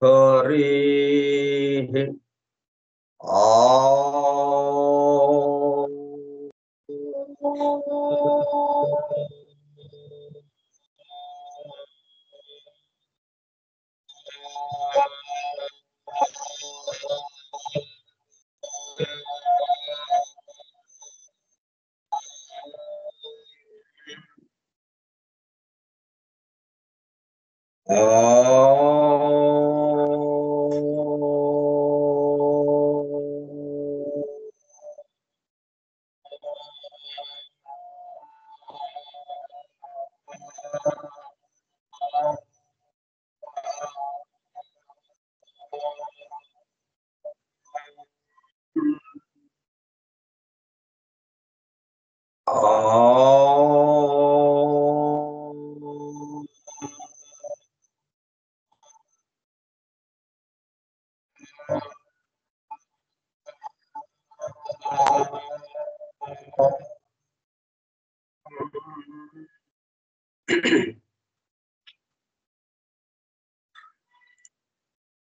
हरिः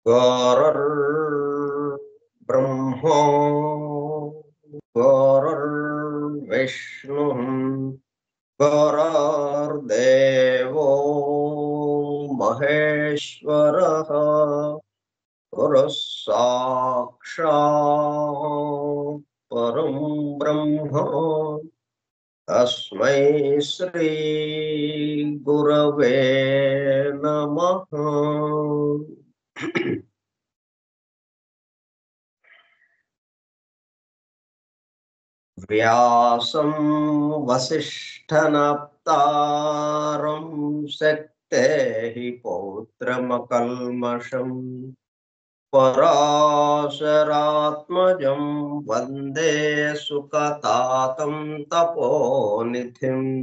गुरुर्ब्रह्मा गुरुर्विष्णुः गुरुर्देवो महेश्वरः गुरुः साक्षात् परं ब्रह्म तस्मै श्री गुरवे नमः। व्यासं वसिष्ठनप्तारं शक्तेः पौत्रमकल्मषम् पराशरात्मजं वन्दे सुकतातं तपोनिधिम्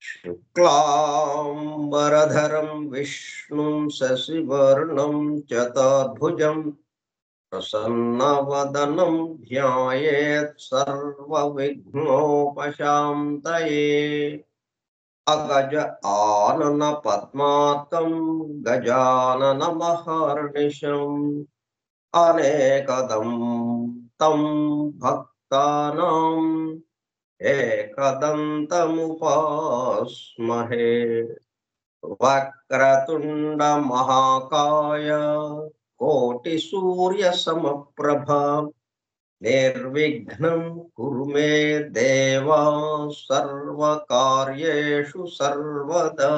शुक्लाम्बरधरं विष्णुं शशिवर्णं चतुर्भुजं प्रसन्नवदनं ध्यायेत् सर्वविघ्नोपशान्तये। अगज आनन पद्मार्कं गजाननमहर्निशम् अनेकदं तं भक्तानाम् एकदन्तमुपास्महे। वक्रतुण्ड महाकाय कोटिसूर्यसमप्रभा निर्विघ्नं कुरु मे देव सर्वकार्येषु सर्वदा।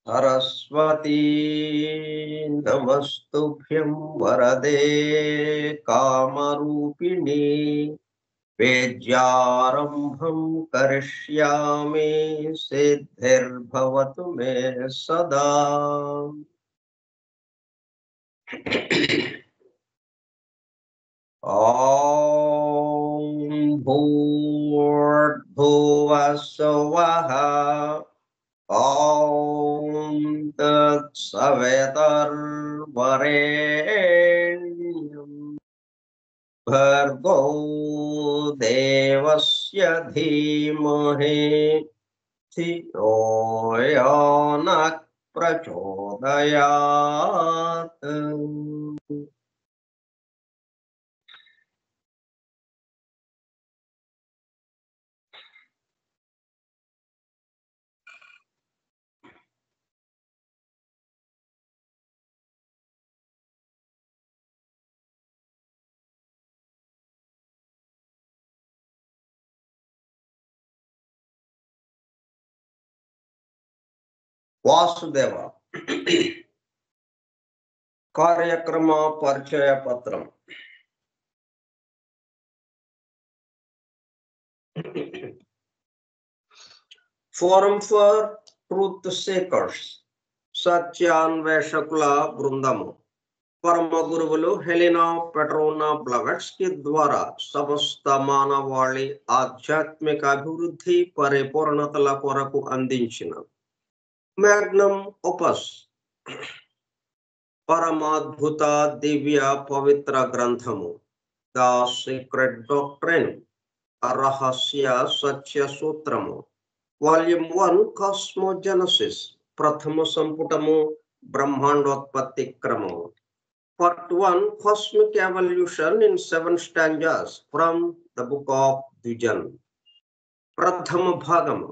सरस्वती नमस्तुभ्यं वरदे कामरूपिणी वेद्यारम्भं करिष्यामि सिद्धिर्भवतु मे सदा। ॐ भूर्भुवः स्वः ॐ तत्सवितुर्वरेण्यं भर्गो देवस्य धीमहि धियो यो नः प्रचोदयात्। వాసుదేవ కార్యక్రమ పరిచయ పత్రం. ఫోరం ఫర్ ట్రూత్ సీకర్స్ సత్యాన్వేషకుల బృందము పరమ గురువులు హెలినా పెట్రోనా బ్లవెట్స్కి ద్వారా సమస్త మానవాళి ఆధ్యాత్మిక అభివృద్ధి పరిపూర్ణతల కొరకు అందించిన మ్యాగ్నమ్ ఓపస్ పరమాద్భుత దివ్య పవిత్ర గ్రంథము ద సీక్రెట్ డాక్ట్రిన్ రహస్య సత్య సూత్రము వాల్యూమ్ 1 కాస్మోజెనసిస్ ప్రథమ సంపుటము బ్రహ్మాండోత్పత్తి క్రమము. Part 1 Cosmic Evolution in 7 stanzas from the book of Dvijan. ప్రథమ భాగము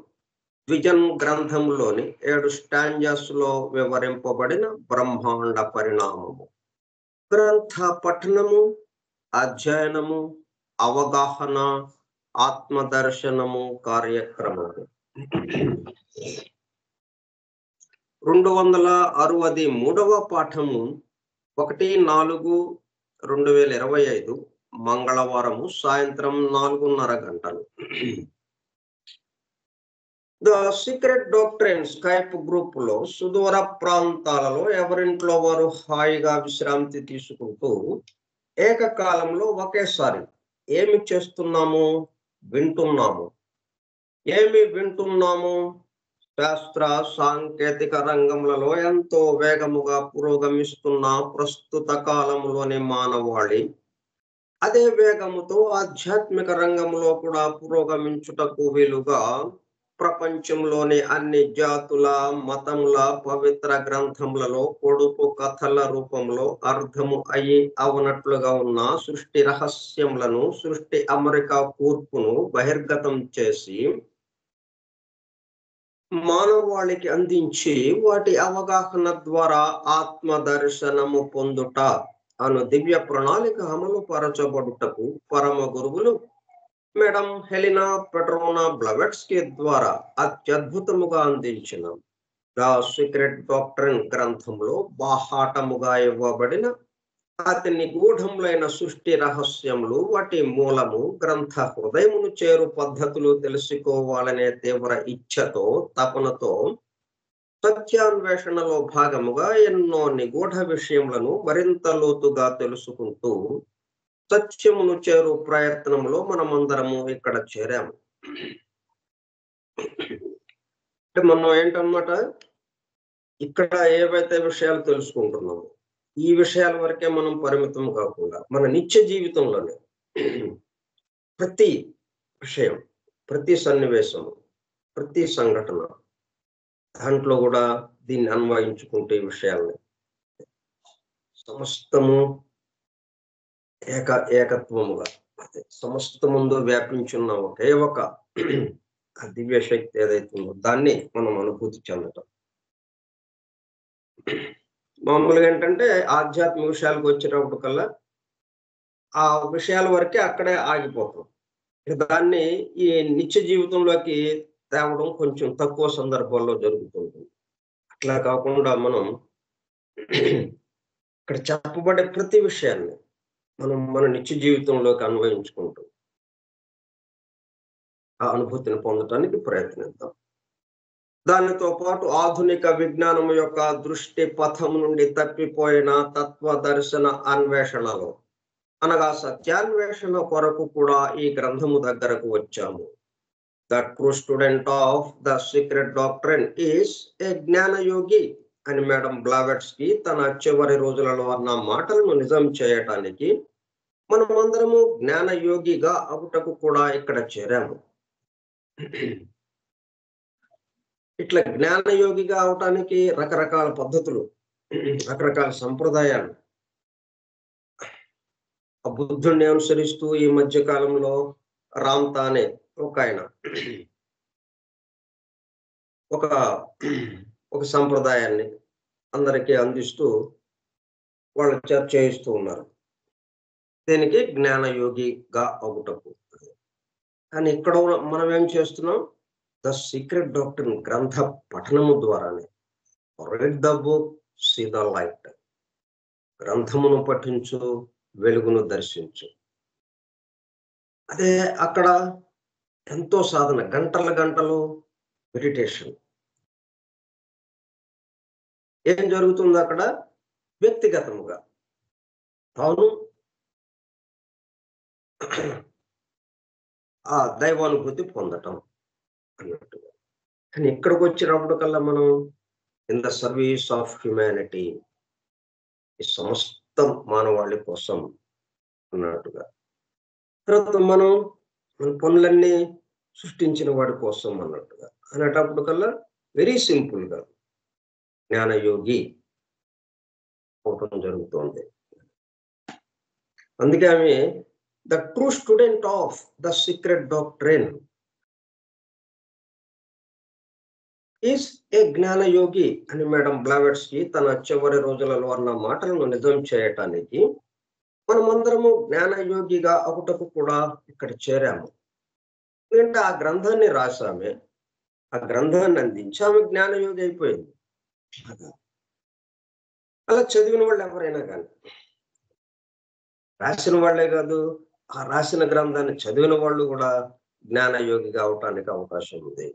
ద్విజన్ గ్రంథంలోని 7 స్టాంజాస్ లో వివరింపబడిన బ్రహ్మాండ పరిణామము. గ్రంథ పఠనము, అధ్యయనము, అవగాహన, ఆత్మదర్శనము కార్యక్రమము. 263వ పాఠము 1/4/2025 మంగళవారము సాయంత్రం 4:30 గంటలు. The secret doctrine Skype group లో సుదూర ప్రాంతాలలో ఎవరింట్లో వారు హాయిగా విశ్రాంతి తీసుకుంటూ ఏకకాలంలో ఒకేసారి ఏమి చేస్తున్నాము, వింటున్నాము. ఏమి వింటున్నాము? శాస్త్ర సాంకేతిక రంగములలో ఎంతో వేగముగా పురోగమిస్తున్న ప్రస్తుత కాలంలోని మానవాళి అదే వేగముతో ఆధ్యాత్మిక రంగంలో కూడా పురోగమించుటకు వీలుగా ప్రపంచంలోని అన్ని జాతుల, మతముల పవిత్ర గ్రంథములలో పొడుపు కథల రూపంలో అర్థము అయి అవనట్లుగా ఉన్న సృష్టి రహస్యములను, సృష్టి అమెరికా కూర్పును బహిర్గతం చేసి మానవాళికి అందించి వాటి అవగాహన ద్వారా ఆత్మ దర్శనము పొందుట అను దివ్య ప్రణాళిక అమలు పరచబడుటకు పరమ గురువులు మేడం హెలినా పెట్రోనా బ్లవెట్స్కీ ద్వారా అత్యద్భుతముగా అందించిన ద సీక్రెట్ డాక్ట్రైన్ గ్రంథంలో బాహాటముగా ఇవ్వబడిన అతి నిగూఢములైన సృష్టి రహస్యములు, వాటి మూలము, గ్రంథ హృదయమును చేరు పద్ధతులు తెలుసుకోవాలనే తీవ్ర ఇచ్ఛతో, తపనతో సత్యాన్వేషణలో భాగముగా ఎన్నో నిగూఢ విషయములను మరింత లోతుగా తెలుసుకుంటూ సత్యమును చేరు ప్రయత్నంలో మనమందరము ఇక్కడ చేరాము. అంటే మనం ఏంటన్నమాట, ఇక్కడ ఏవైతే విషయాలు తెలుసుకుంటున్నామో ఈ విషయాల వరకే మనం పరిమితం కాకుండా మన నిత్య జీవితంలోనే ప్రతి విషయం, ప్రతి సన్నివేశం, ప్రతి సంఘటన దాంట్లో కూడా దీన్ని అన్వయించుకుంటే ఈ విషయాల్ని సమస్తము ఏకత్వముగా సమస్త ముందు వ్యాపించున్న ఒకే ఒక దివ్య శక్తి ఏదైతుందో దాన్ని మనం అనుభూతి చెందటం. మామూలుగా ఏంటంటే ఆధ్యాత్మిక విషయాలకు వచ్చేటప్పుడు కల్లా ఆ విషయాల వరకే అక్కడే ఆగిపోతాం. దాన్ని ఈ నిత్య జీవితంలోకి తేవడం కొంచెం తక్కువ సందర్భాల్లో జరుగుతుంటుంది. అట్లా కాకుండా మనం ఇక్కడ చెప్పబడే ప్రతి విషయాన్ని మనం మన నిత్య జీవితంలోకి అన్వయించుకుంటూ ఆ అనుభూతిని పొందటానికి ప్రయత్నిద్దాం. దానితో పాటు ఆధునిక విజ్ఞానం యొక్క దృష్టి పథం నుండి తప్పిపోయిన తత్వ దర్శన అన్వేషణలో అనగా సత్యాన్వేషణ కొరకు కూడా ఈ గ్రంథము దగ్గరకు వచ్చాము. The true student of the secret doctrine is a jnanayogi అని మేడం బ్లవెట్స్కీ తన చివరి రోజులలో అన్న మాటలను నిజం చేయటానికి మనమందరము జ్ఞానయోగిగా అవుటకు కూడా ఇక్కడ చేరాము. ఇట్లా జ్ఞానయోగిగా అవటానికి రకరకాల పద్ధతులు, రకరకాల సంప్రదాయాలు. ఆ బుద్ధుడిని అనుసరిస్తూ ఈ మధ్య కాలంలో రామ్తా అనే ఒక ఆయన ఒక సంప్రదాయాన్ని అందరికీ అందిస్తూ వాళ్ళు చర్చ చేస్తూ ఉన్నారు. దీనికి జ్ఞానయోగిగా అవుటకు. కానీ ఇక్కడ మనం ఏం చేస్తున్నాం? ద సీక్రెట్ డాక్ట్రైన్ గ్రంథ పఠనము ద్వారానే read the book, see the light. గ్రంథమును పఠించు, వెలుగును దర్శించు. అదే అక్కడ ఎంతో సాధన, గంటల గంటలు మెడిటేషన్. ఏం జరుగుతుంది అక్కడ? వ్యక్తిగతముగా తాను ఆ దైవానుభూతి పొందటం అన్నట్టుగా. కానీ ఇక్కడికి వచ్చినప్పుడు కల్లా మనం in the service of humanity, ఈ సమస్త మానవాళి కోసం అన్నట్టుగా. తర్వాత మనం మన పనులన్నీ సృష్టించిన వాడి కోసం అన్నట్టుగా అనేటప్పుడు కల్లా వెరీ సింపుల్ గా జ్ఞానయోగి అవటం జరుగుతుంది. అందుకే ఆమె the true student of the secret doctrine is a jnanayogi అని మేడం బ్లావెట్స్కి తన చివరి రోజులలో అన్న మాటలను నిజం చేయటానికి మనమందరము జ్ఞానయోగిగా ఒకటకు కూడా ఇక్కడ చేరాము. ఎందుకంటే ఆ గ్రంథాన్ని రాసామే, ఆ గ్రంథాన్ని అందించి ఆమె జ్ఞానయోగి అయిపోయింది. అలా చదివిన వాళ్ళు ఎవరైనా కానీ, రాసిన వాళ్ళే కాదు, ఆ రాసిన గ్రంథాన్ని చదివిన వాళ్ళు కూడా జ్ఞానయోగిగా అవటానికి అవకాశం ఉంది.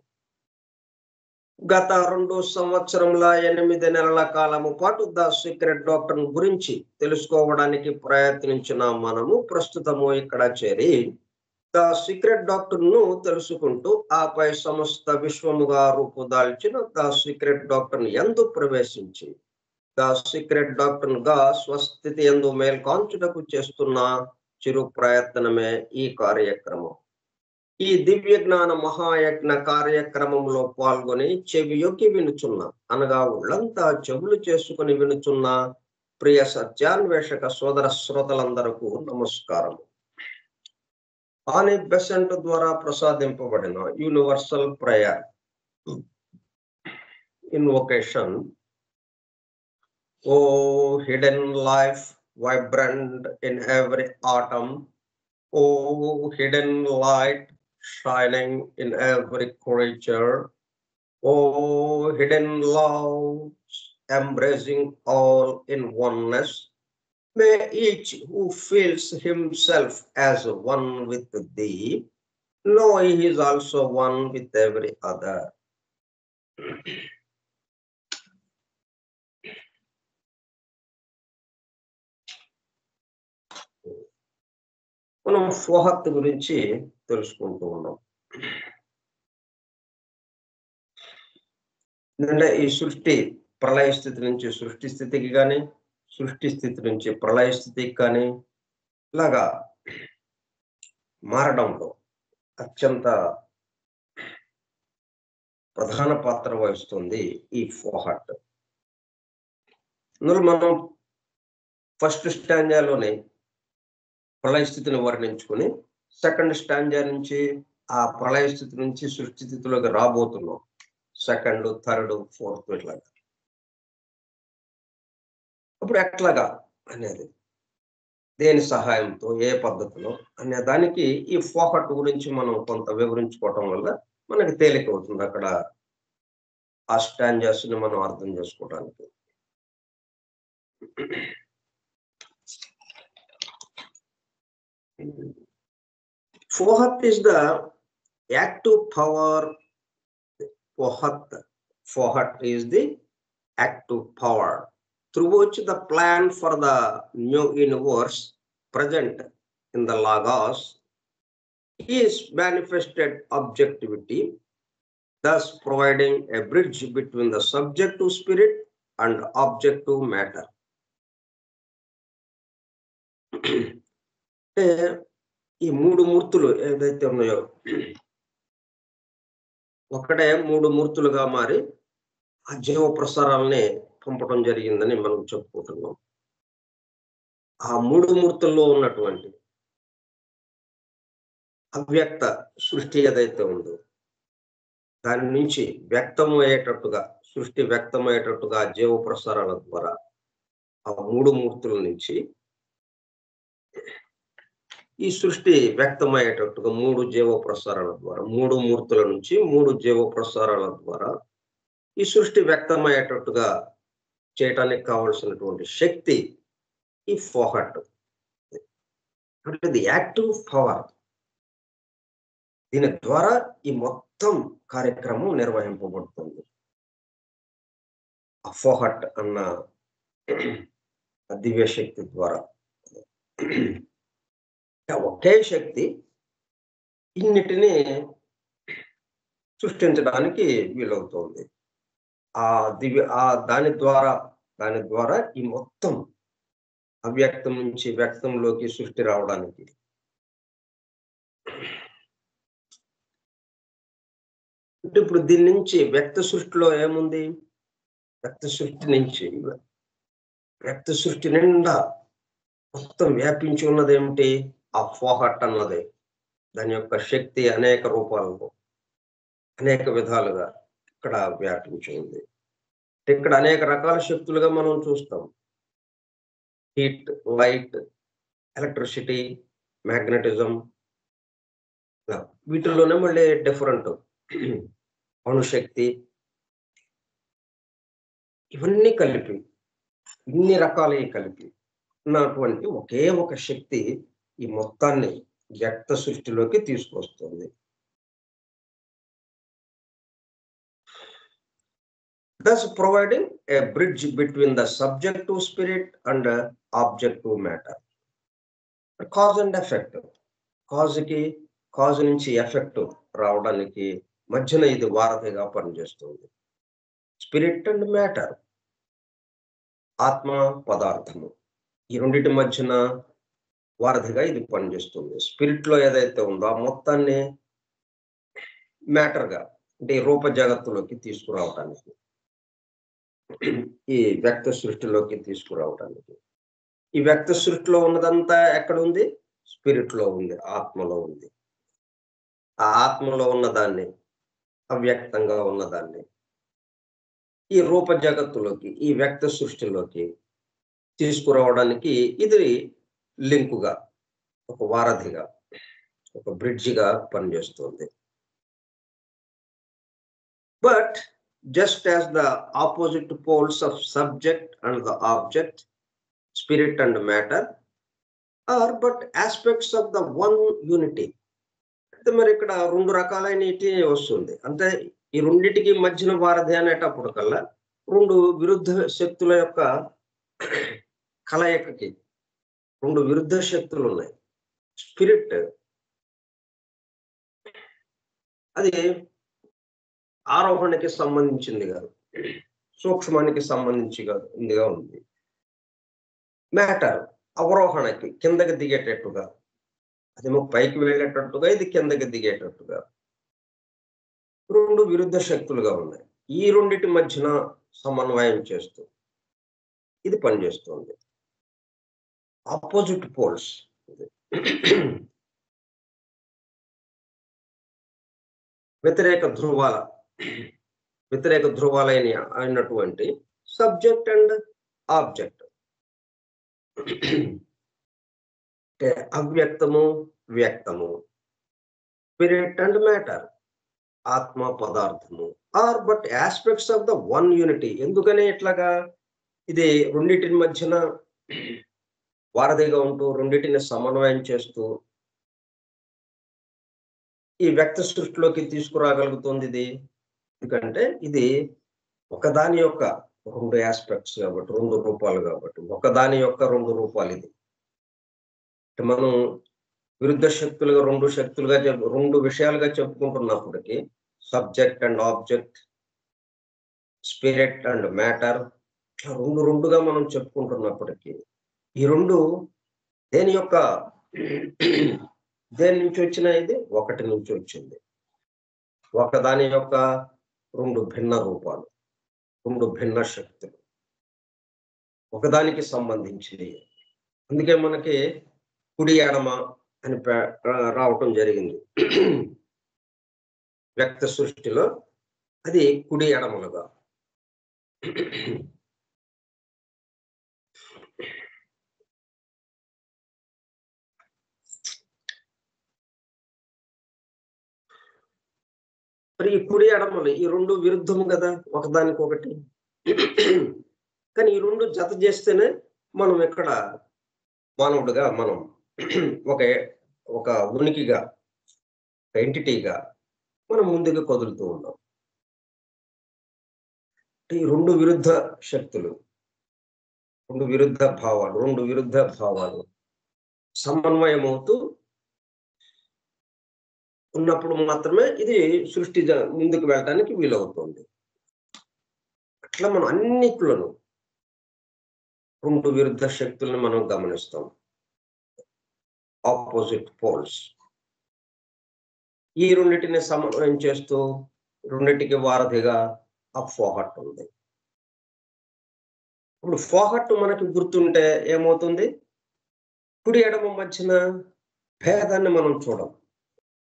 గత 2 సంవత్సరముల 8 నెలల కాలము పాటు ద సీక్రెట్ డాక్టర్ గురించి తెలుసుకోవడానికి ప్రయత్నించిన మనము ప్రస్తుతము ఇక్కడ చేరి ద సీక్రెట్ డాక్టర్ ను తెలుసుకుంటూ ఆపై సమస్త విశ్వముగా రూపుదాల్చిన ద సీక్రెట్ డాక్టర్ యందు ప్రవేశించి ద సీక్రెట్ డాక్టర్ గా స్వస్థితి యందు మేల్కాంచుటకు చేస్తున్న చిరు ప్రయత్నమే ఈ కార్యక్రమం. ఈ దివ్య జ్ఞాన మహాయజ్ఞ కార్యక్రమంలో పాల్గొని చెవియొక్కి వినుచున్న, అనగా ఒళ్ళంతా చెవులు చేసుకుని వినుచున్న ప్రియ సత్యాన్వేషక సోదర శ్రోతలందరకు నమస్కారం. ఆని బెసెంట్ ద్వారా ప్రసాదింపబడిన universal prayer invocation. O hidden life vibrant in every atom, O hidden light shining in every creature, oh hidden love embracing all in oneness, may each who feels himself as one with thee know he is also one with every other. మనం ఫోహత్ గురించి తెలుసుకుంటూ ఉన్నాం. ఎందుకంటే ఈ సృష్టి ప్రళయ స్థితి నుంచి సృష్టి స్థితికి కానీ, సృష్టి స్థితి నుంచి ప్రళయ స్థితికి కానీ ఇలాగా మారడంలో అత్యంత ప్రధాన పాత్ర వహిస్తుంది ఈ ఫోహట్. అందులో మనం ఫస్ట్ స్టాంజాలోనే ప్రళయ స్థితిని వర్ణించుకుని సెకండ్ స్టాంజా నుంచి ఆ ప్రళయ స్థితి నుంచి సృష్టి స్థితిలోకి రాబోతున్నాం. సెకండ్, థర్డ్, ఫోర్త్ ఇట్లాగా. అప్పుడు ఎట్లాగా అనేది, దేని సహాయంతో, ఏ పద్ధతిలో అనే దానికి ఈ ఫోహట్ గురించి మనం కొంత వివరించుకోవటం వల్ల మనకి తేలిక అవుతుంది అక్కడ ఆ స్టాంజాస్ ని మనం అర్థం చేసుకోవడానికి. Fohat is the active power. Fohat is the active power through which the plan for the new universe present in the Logos is manifested objectivity, thus providing a bridge between the subjective spirit and objective matter. ఈ 3 మూర్తులు ఏదైతే ఉన్నాయో, ఒకటే 3 మూర్తులుగా మారి ఆ జీవ ప్రసారాలని పంపడం జరిగిందని మనం చెప్పుకుంటున్నాం. ఆ 3 మూర్తుల్లో ఉన్నటువంటి అవ్యక్త సృష్టి ఏదైతే ఉందో దాని నుంచి వ్యక్తమయ్యేటట్టుగా, సృష్టి వ్యక్తమయ్యేటట్టుగా జీవ ప్రసారాల ద్వారా ఆ 3 మూర్తుల నుంచి ఈ సృష్టి వ్యక్తమయ్యేటట్టుగా 3 జీవ ప్రసారాల ద్వారా, 3 మూర్తుల నుంచి 3 జీవ ప్రసారాల ద్వారా ఈ సృష్టి వ్యక్తమయ్యేటట్టుగా చేయటానికి కావలసినటువంటి శక్తి ఈ ఫోహట్. అంటే ఇది యాక్టివ్ పవర్. దీని ద్వారా ఈ మొత్తం కార్యక్రమం నిర్వహింపబడుతుంది. ఆ ఫోహట్ అన్న దివ్య శక్తి ద్వారా. ఒకే శక్తి ఇన్నిటిని సృష్టించడానికి వీలవుతుంది. దాని ద్వారా ఈ మొత్తం అవ్యక్తం నుంచి వ్యక్తంలోకి సృష్టి రావడానికి. అంటే ఇప్పుడు దీని నుంచి వ్యక్త సృష్టిలో ఏముంది? వ్యక్త సృష్టి నుంచి వ్యక్త సృష్టి నిండా మొత్తం వ్యాపించి ఉన్నది ఏమిటి? ఆ ఫోహట్ అన్నది. దాని యొక్క శక్తి అనేక రూపాలలో, అనేక విధాలుగా ఇక్కడ వ్యాపించి ఉంది. ఇక్కడ అనేక రకాల శక్తులుగా మనం చూస్తాం. హీట్, లైట్, ఎలక్ట్రిసిటీ, మ్యాగ్నెటిజం, వీటిల్లోనే మళ్ళీ డిఫరెంట్ అణుశక్తి, ఇవన్నీ కలిపి, ఇన్ని రకాలవి కలిపి ఉన్నటువంటి ఒకే ఒక శక్తి ఈ మొత్తాన్ని వ్యక్త సృష్టిలోకి తీసుకొస్తుంది. thus providing a bridge between the subjective spirit and objective matter. Cause and effect. Cause నుంచి ఎఫెక్ట్ రావడానికి మధ్యన ఇది వారధిగా పనిచేస్తుంది. స్పిరిట్ అండ్ మ్యాటర్, ఆత్మ పదార్థము, ఈ రెండింటి మధ్యన వారధిగా ఇది పనిచేస్తుంది. స్పిరిట్ లో ఏదైతే ఉందో ఆ మొత్తాన్ని మ్యాటర్ గా, అంటే రూప జగత్తులోకి తీసుకురావటానికి, ఈ వ్యక్త సృష్టిలోకి తీసుకురావటానికి. ఈ వ్యక్త సృష్టిలో ఉన్నదంతా ఎక్కడ ఉంది? స్పిరిట్ లో ఉంది, ఆత్మలో ఉంది. ఆ ఆత్మలో ఉన్నదాన్ని, అవ్యక్తంగా ఉన్నదాన్ని ఈ రూప జగత్తులోకి, ఈ వ్యక్త సృష్టిలోకి తీసుకురావడానికి ఇది లింకుగా, ఒక వారధిగా, ఒక బ్రిడ్జిగా పనిచేస్తుంది. But just as the opposite poles of subject and the object, spirit and matter, are but aspects of the one unity. అంటే మరి ఇక్కడ రెండు రకాలైన వస్తుంది. అంటే ఈ రెండిటికి మధ్యన వారధి అనేటప్పుడు కల్లా రెండు విరుద్ధ శక్తుల యొక్క కలయికకి రెండు విరుద్ధ శక్తులు ఉన్నాయి. స్పిరిట్ అది ఆరోహణకి సంబంధించింది కాదు, సూక్ష్మానికి సంబంధించిగా ఉంది. మ్యాటర్ అవరోహణకి, కిందకి దిగేటట్టుగా, అదేమో పైకి వెళ్ళేటట్టుగా, ఇది కిందకి దిగేటట్టుగా రెండు విరుద్ధ శక్తులుగా ఉన్నాయి. ఈ రెండిటి మధ్యన సమన్వయం చేస్తూ ఇది పనిచేస్తుంది. ఆపోజిట్ పోల్స్, వ్యతిరేక అయినటువంటి సబ్జెక్ట్ అండ్ ఆబ్జెక్ట్, అంటే అవ్యక్తము వ్యక్తము, స్పిరిట్ అండ్ మ్యాటర్, ఆత్మ పదార్థము, are but aspects of the one unity. ఎందుకని ఇట్లాగా ఇది రెండింటిని మధ్యన వారధిగా ఉంటూ రెండింటిని సమన్వయం చేస్తూ ఈ వ్యక్త సృష్టిలోకి తీసుకురాగలుగుతుంది ఇది? ఎందుకంటే ఇది ఒకదాని యొక్క రెండు ఆస్పెక్ట్స్ కాబట్టి, రెండు రూపాలు కాబట్టి, ఒకదాని యొక్క రెండు రూపాలు. ఇది మనం విరుద్ధ శక్తులుగా, రెండు విషయాలుగా చెప్పుకుంటున్నప్పటికీ, subject and object, spirit and matter, రెండుగా మనం చెప్పుకుంటున్నప్పటికీ ఈ రెండు దేని నుంచి వచ్చిన? ఇది ఒకటి నుంచి వచ్చింది. ఒకదాని యొక్క రెండు భిన్న రూపాలు, రెండు భిన్న శక్తులు, ఒకదానికి సంబంధించినవి. అందుకే మనకి కుడి ఎడమ అని రావటం జరిగింది. వ్యక్త సృష్టిలో అది కుడి ఎడమలుగా. మరి ఈ కుడి ఎడమలు ఈ రెండు విరుద్ధము కదా ఒకదానికొకటి. కానీ ఈ రెండు జత చేస్తేనే మనం ఇక్కడ మానవుడిగా, మనం ఒక ఉనికిగా, ఎంటిటీగా మనం ముందుకు కదులుతూ ఉన్నాం. ఈ రెండు విరుద్ధ శక్తులు, రెండు విరుద్ధ భావాలు సమన్వయం అవుతూ ఉన్నప్పుడు మాత్రమే ఇది సృష్టి ముందుకు వెళ్ళటానికి వీలవుతుంది. అట్లా మనం అన్నిట్లను రెండు విరుద్ధ శక్తులను మనం గమనిస్తాం, ఆపోజిట్ పోల్స్. ఈ రెండింటిని సమన్వయం చేస్తూ రెండింటికి వారధిగా ఆ ఫోహట్ ఉంది. ఇప్పుడు ఫోహట్టు మనకి గుర్తుంటే ఏమవుతుంది? కుడి ఎడమ మధ్యన భేదాన్ని మనం చూడం.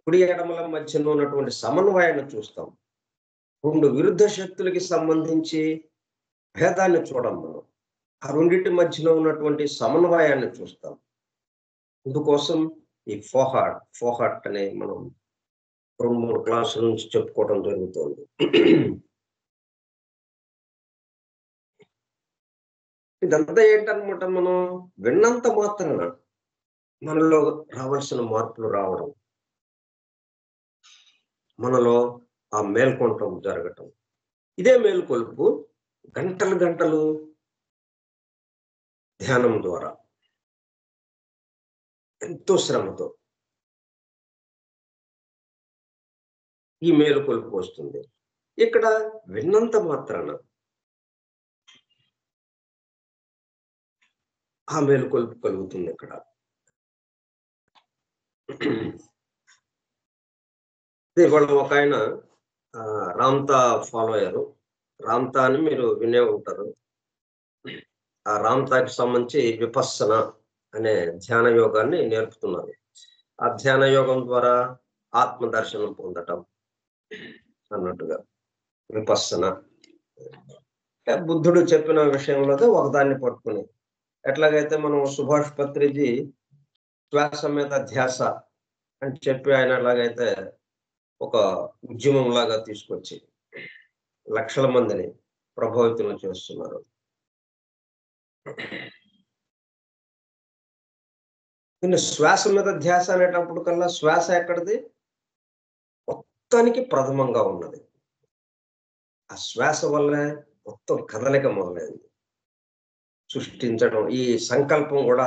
కుడి ఎడమల మధ్యన ఉన్నటువంటి సమన్వయాన్ని చూస్తాం. 2 విరుద్ధ శక్తులకి సంబంధించి భేదాన్ని చూడం మనం. ఆ రెండింటి మధ్యలో ఉన్నటువంటి సమన్వయాన్ని చూస్తాం. అందుకోసం ఈ ఫోహాట్ అనే మనం 2-3 క్లాసుల నుంచి చెప్పుకోవడం జరుగుతుంది. ఇదంతా ఏంటన్నమాట, మనం విన్నంత మాత్రాన మనలో రావాల్సిన మార్పులు రావడం, మనలో ఆ మేల్కొనటం జరగటం. ఇదే మేల్కొలుపు గంటలు గంటలు ధ్యానం ద్వారా ఎంతో శ్రమతో ఈ మేలుకొలుపు వస్తుంది. ఇక్కడ విన్నంత మాత్రాన ఆ మేలుకొలుపు కలుగుతుంది. ఇక్కడ ఇవాళ ఒక ఆయన రామ్తా ఫాలో అయ్యారు. రామ్తా అని మీరు వినే ఉంటారు. ఆ రామ్తాకి సంబంధించి విపස්සన అనే ధ్యాన యోగాన్ని నేర్పుతున్నారు. ఆ ధ్యాన యోగం ద్వారా ఆత్మ దర్శనం పొందటం అన్నట్టుగా విపස්සన. బుద్ధుడు చెప్పిన విషయంలో ఒకదాన్ని పట్టుకుని, ఎట్లాగైతే మనం సుభాష్ పత్రిజీ శ్వాస మీద ధ్యాస అని చెప్పి ఆయన ఎలాగైతే ఒక ఉద్యమం లాగా తీసుకొచ్చి లక్షల మందిని ప్రభావితం చేస్తున్నారు. దీన్ని శ్వాస మీద ధ్యాస అనేటప్పుడు కల్లా శ్వాస ఎక్కడిది? మొత్తానికి ప్రథమంగా ఉన్నది. ఆ శ్వాస వల్లే మొత్తం కదలిక మొదలైంది. సృష్టించడం, ఈ సంకల్పం కూడా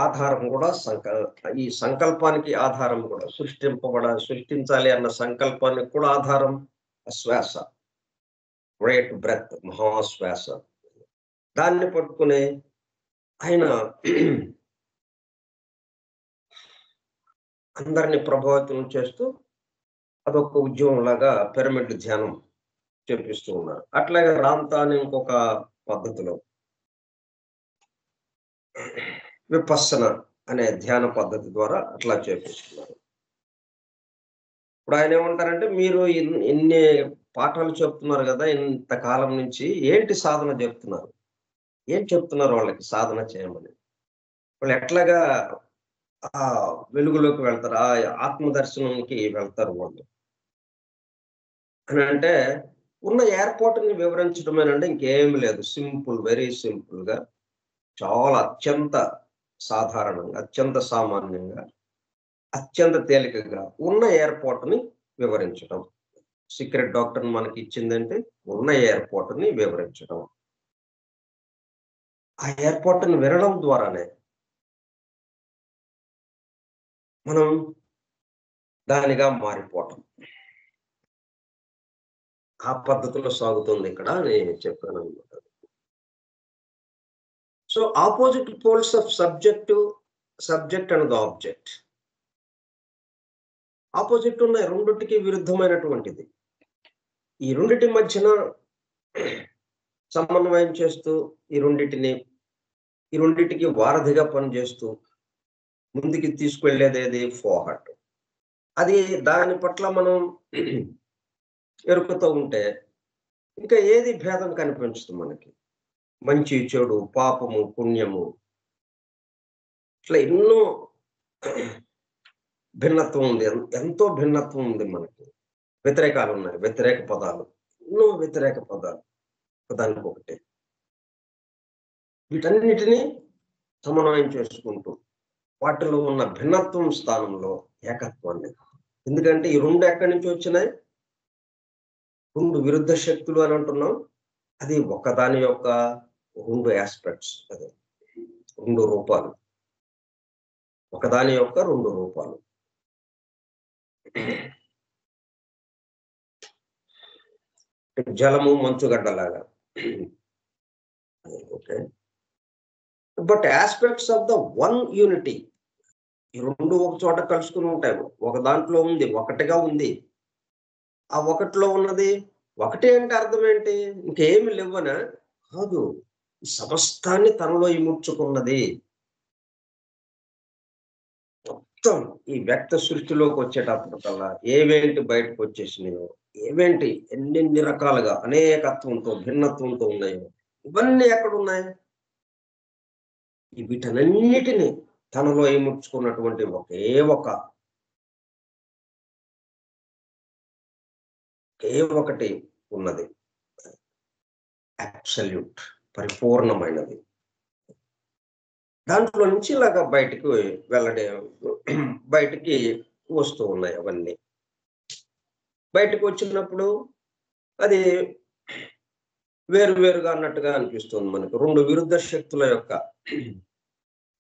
ఆధారం కూడా ఈ సంకల్పానికి ఆధారం కూడా సృష్టించాలి అన్న సంకల్పానికి కూడా ఆధారం శ్వాస. గ్రేట్ బ్రెత్, మహాశ్వాస. దాన్ని పట్టుకుని ఆయన అందరినీ ప్రభావితం చేస్తూ అదొక ఉద్యమం లాగా పిరమిడ్ ధ్యానం చేపిస్తూ ఉన్నారు. అట్లాగే రామ్తా అని ఇంకొక పద్ధతిలో విపස්සన అనే ధ్యాన పద్ధతి ద్వారా అట్లా చేపిస్తున్నారు. ఇప్పుడు ఆయన ఏమంటారంటే, మీరు ఇన్ని పాఠాలు చెప్తున్నారు కదా, ఇంతకాలం నుంచి ఏంటి సాధన చెప్తున్నారు? ఏం చెప్తున్నారు వాళ్ళకి సాధన చేయమని? వాళ్ళు ఎట్లాగా ఆ వెలుగులోకి వెళ్తారు, ఆ ఆత్మదర్శనానికి వెళ్తారు వాళ్ళు అని అంటే, ఉన్న ఏర్పాటుని వివరించడమేనంటే ఇంకేం లేదు. సింపుల్, వెరీ సింపుల్ గా, చాలా అత్యంత సాధారణంగా, అత్యంత సామాన్యంగా, అత్యంత తేలికగా ఉన్న ఏర్పాటుని వివరించడం. సీక్రెట్ డాక్టర్ మనకి ఇచ్చిందంటే ఉన్న ఏర్పాటుని వివరించడం. ఆ ఏర్పాటుని వినడం ద్వారానే మనం దానిగా మారిపోవటం. ఆ పద్ధతిలో సాగుతుంది ఇక్కడ నేను చెప్పాను అనమాట. So opposite poles of subject and the object. Opposite ఉన్నాయి, రెండింటికి విరుద్ధమైనటువంటిది. ఈ రెండిటి మధ్యన సమన్వయం చేస్తూ ఈ రెండిటికి వారధిగా పనిచేస్తూ ముందుకి తీసుకెళ్లేది ఫోహట్. అది దాని పట్ల మనం ఎరుకుతూ ఉంటే ఇంకా ఏది భేదం కనిపించదు మనకి. మంచి, చెడు, పాపము, పుణ్యము, ఇట్లా ఎన్నో భిన్నత్వం ఉంది. ఎంతో భిన్నత్వం ఉంది మనకి. వ్యతిరేకాలు ఉన్నాయి, వ్యతిరేక పదాలు, ఎన్నో వ్యతిరేక పదాలు దానికొకటి. వీటన్నిటినీ సమన్వయం చేసుకుంటూ వాటిలో ఉన్న భిన్నత్వం స్థానంలో ఏకత్వాన్ని. ఎందుకంటే ఈ రెండు ఎక్కడి నుంచి వచ్చినాయి? 2 విరుద్ధ శక్తులు అని అంటున్నాం. అది ఒకదాని యొక్క 2 ఆస్పెక్ట్స్. అదే 2 రూపాలు, ఒకదాని యొక్క 2 రూపాలు. జలము మంచుగడ్డలాగా. Okay, but aspects of the one unity. ఈ 2 ఒక చోట కలుసుకుని ఉంటాయి. ఒక దాంట్లో ఉంది, ఒకటిగా ఉంది. ఆ ఒకటిలో ఉన్నది ఒకటి అంటే అర్థం ఏంటి? ఇంకేమి లేవనా? కాదు. ఈ సమస్తాన్ని తనలో ఇముడ్చుకున్నది. మొత్తం ఈ వ్యక్త సృష్టిలోకి వచ్చేటప్పటికల్లా ఏవేంటి బయటకు వచ్చేసినాయో, ఏవేంటి ఎన్నెన్ని రకాలుగా అనేకత్వంతో భిన్నత్వంతో ఉన్నాయో, ఇవన్నీ ఎక్కడున్నాయి? వీటన్నిటిని తనలో ఇముడ్చుకున్నటువంటి ఒకే ఒకటి ఉన్నది. అబ్సల్యూట్, పరిపూర్ణమైనది. దాంట్లో నుంచి ఇలాగా బయటికి వస్తూ ఉన్నాయి అవన్నీ. బయటకు వచ్చినప్పుడు అది వేరుగా అన్నట్టుగా అనిపిస్తుంది మనకు. రెండు విరుద్ధ శక్తుల యొక్క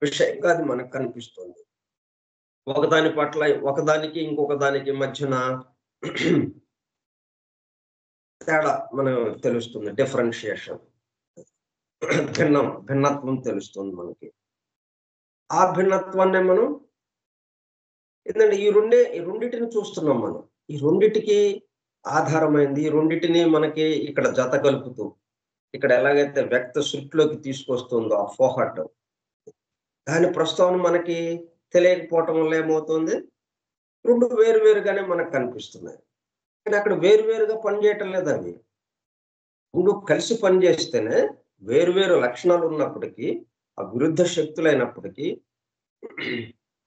విషయంగా అది మనకు కనిపిస్తుంది. ఒకదాని పట్ల ఒకదానికి ఇంకొక దానికి మధ్యన తేడా మనం తెలుస్తుంది. డిఫరెన్షియేషన్, భిన్నత్వం తెలుస్తుంది మనకి. ఆ భిన్నత్వాన్ని మనం ఏంటంటే ఈ రెండిటిని చూస్తున్నాం మనం. ఈ రెండిటికి ఆధారమైంది, ఈ రెండిటిని మనకి ఇక్కడ జత కలుపుతూ, ఇక్కడ ఎలాగైతే వ్యక్త సృష్టిలోకి తీసుకొస్తుందో ఆ ఫోహట్, దాని ప్రస్తావన మనకి తెలియకపోవటం వల్ల ఏమవుతుంది, రెండు వేరుగానే మనకు కనిపిస్తున్నాయి. కానీ అక్కడ వేరుగా పనిచేయటం లేదు. అవి రెండు కలిసి పనిచేస్తేనే, వేరు లక్షణాలు ఉన్నప్పటికీ, ఆ విరుద్ధ శక్తులైనప్పటికీ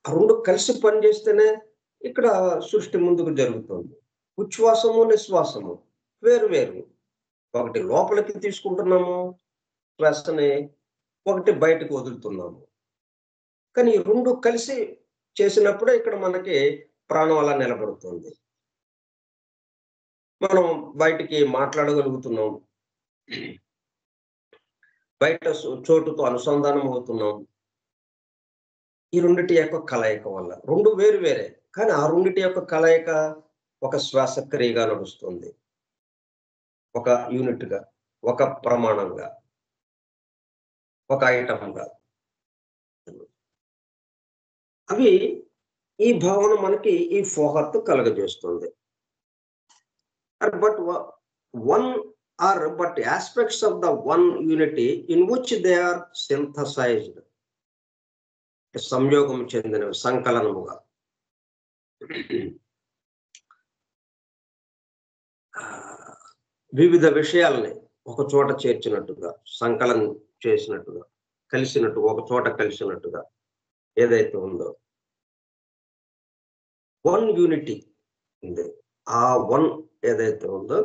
ఆ రెండు కలిసి పనిచేస్తేనే ఇక్కడ సృష్టి ముందుకు జరుగుతుంది. ఉచ్ఛ్వాసము నిశ్వాసము వేరు. ఒకటి లోపలికి తీసుకుంటున్నాము శ్వాసని, ఒకటి బయటకు వదులుతున్నాము. కానీ ఈ రెండు కలిసి చేసినప్పుడే ఇక్కడ మనకి ప్రాణం అలా నిలబడుతుంది. మనం బయటికి మాట్లాడగలుగుతున్నాం, బయట చోటుతో అనుసంధానం అవుతున్నాం. ఈ రెండిటి యొక్క కలయిక వల్ల. రెండు వేరే, కానీ ఆ రెండిటి యొక్క కలయిక ఒక శ్వాసక్రియగా నడుస్తుంది, ఒక యూనిట్గా, ఒక ప్రమాణంగా, ఒక ఐటంగా. అవి ఈ భావన మనకి ఈ ఫోహత్ కలగజేస్తుంది. But aspects of the one unity in which they are synthesized, సంయోగం చెందినవి, సంకలనముగా. వివిధ విషయాల్ని ఒక చోట చేర్చినట్టుగా, సంకలనం చేసినట్టుగా, ఒక చోట కలిసినట్టుగా ఏదైతే ఉందో వన్ యూనిటీ ఉంది. ఆ వన్ ఏదైతే ఉందో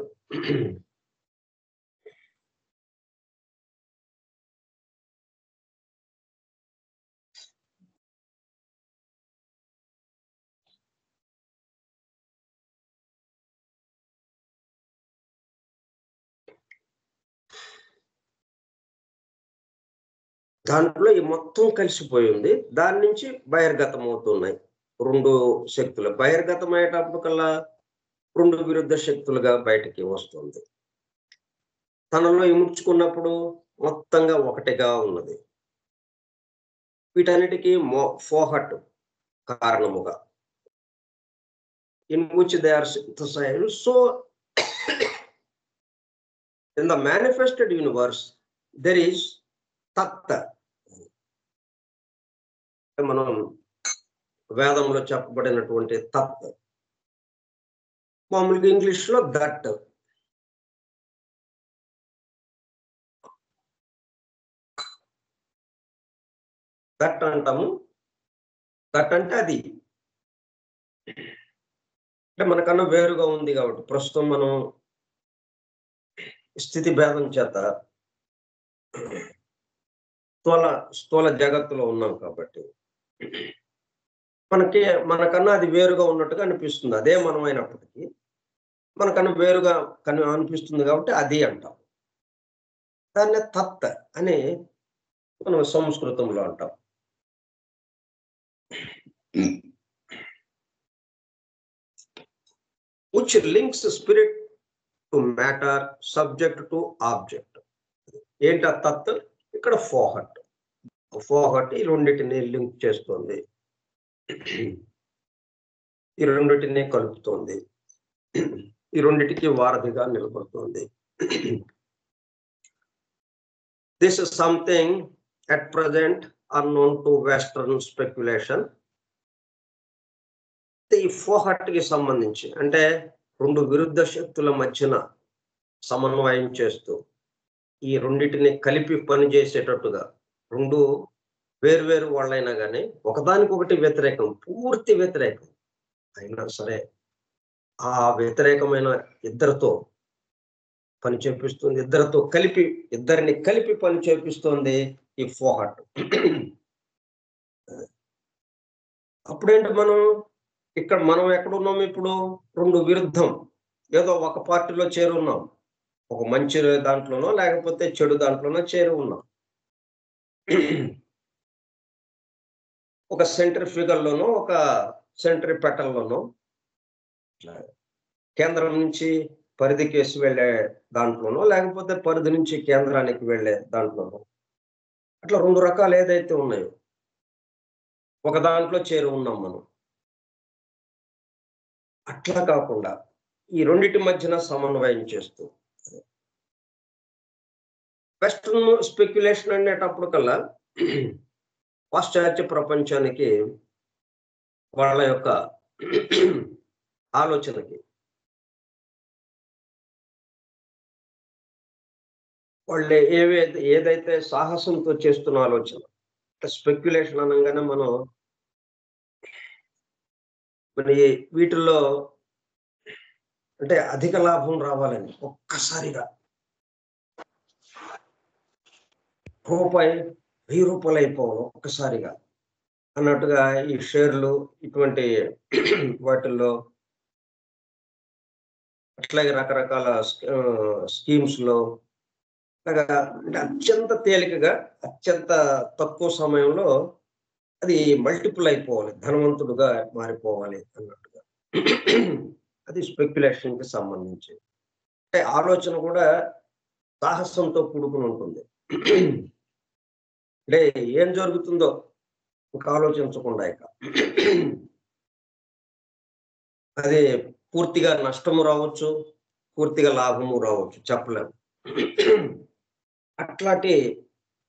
దాంట్లో ఈ మొత్తం కలిసిపోయింది. దాని నుంచి బహిర్గతం అవుతున్నాయి రెండు శక్తులు. బహిర్గతం అయ్యేటప్పటికల్లా రెండు విరుద్ధ శక్తులుగా బయటికి వస్తుంది. తనలో ఇముడ్చుకున్నప్పుడు మొత్తంగా ఒకటిగా ఉన్నది. వీటన్నిటికీ Fohat కారణముగా, in which they are synthesized. So in the manifested universe there is tat. మనం వేదంలో చెప్పబడినటువంటి తత్, మామూలుగా ఇంగ్లీష్ లో దట్. దట్ అంటాము. దట్ అంటే అది అంటే మనకన్నా వేరుగా ఉంది కాబట్టి, ప్రస్తుతం మనం స్థితి భేదం చేత స్థూల జగత్తులో ఉన్నాం కాబట్టి మనకన్నా అది వేరుగా ఉన్నట్టుగా అనిపిస్తుంది. అదే మనం అయినప్పటికీ మనకన్నా వేరుగా అనిపిస్తుంది కాబట్టి అది అంటాం. దాన్ని తత్ అని మనం సంస్కృతంలో అంటాం. which links spirit to matter, subject to object. ఏంటి తత్? ఇక్కడ ఫోహట్ ఈ రెండింటిని లింక్ చేస్తుంది, ఈ రెండింటిని కలుపుతుంది, ఈ రెండింటికి వారధిగా నిలబడుతుంది. This is something at present unknown to Western speculation. ఈ ఫోహట్కి సంబంధించి అంటే రెండు విరుద్ధ శక్తుల మధ్యన సమన్వయం చేస్తూ ఈ రెండింటిని కలిపి పనిచేసేటట్టుగా రెండు వేరు వాళ్ళైనా కానీ ఒకదానికొకటి వ్యతిరేకం, పూర్తి వ్యతిరేకం అయినా సరే ఆ వ్యతిరేకమైన ఇద్దరితో పని చేపిస్తుంది, ఇద్దరిని కలిపి పని చేపిస్తుంది ఈ ఫోహట్. అప్పుడేంటి మనం ఎక్కడున్నాం ఇప్పుడు? రెండు విరుద్ధం, ఏదో ఒక పార్టీలో చేరున్నాం, ఒక మంచి దాంట్లోనో లేకపోతే చెడు దాంట్లోనో చేరి ఉన్నాం. ఒక సెంట్రిఫ్యూగల్లోనో ఒక సెంట్రిపెటల్లోనో కేంద్రం నుంచి పరిధి కేసు వెళ్ళే దాంట్లోనో లేకపోతే పరిధి నుంచి కేంద్రానికి వెళ్ళే దాంట్లోనో అట్లా రెండు రకాలు ఏదైతే ఉన్నాయో ఒక దాంట్లో చేరి ఉన్నాం మనం. అట్లా కాకుండా ఈ రెండింటి మధ్యన సమన్వయం చేస్తూ వెస్టర్న్ స్పెక్యులేషన్ అనేటప్పుడు కల్లా పాశ్చాత్య ప్రపంచానికి వాళ్ళ యొక్క ఆలోచనకి వాళ్ళు ఏదైతే సాహసంతో చేస్తున్న ఆలోచన స్పెక్యులేషన్ అనగానే మనం వీటిల్లో అంటే అధిక లాభం రావాలని ఒక్కసారిగా రూపాయి 1000 రూపాయలు అయిపోవాలి ఒక్కసారిగా అన్నట్టుగా ఈ షేర్లు ఇటువంటి వాటిల్లో అట్లాగే రకరకాల స్కీమ్స్ లో అత్యంత తేలికగా అత్యంత తక్కువ సమయంలో అది మల్టిపుల్ అయిపోవాలి, ధనవంతుడుగా మారిపోవాలి అన్నట్టుగా అది స్పెక్యులేషన్ కి సంబంధించి. అంటే ఆలోచన కూడా సాహసంతో కూడుకుని ఉంటుంది. అంటే ఏం జరుగుతుందో ఇంకా ఆలోచించకుండా ఇక అది పూర్తిగా నష్టము రావచ్చు, పూర్తిగా లాభము రావచ్చు, చెప్పలేము. అట్లాంటి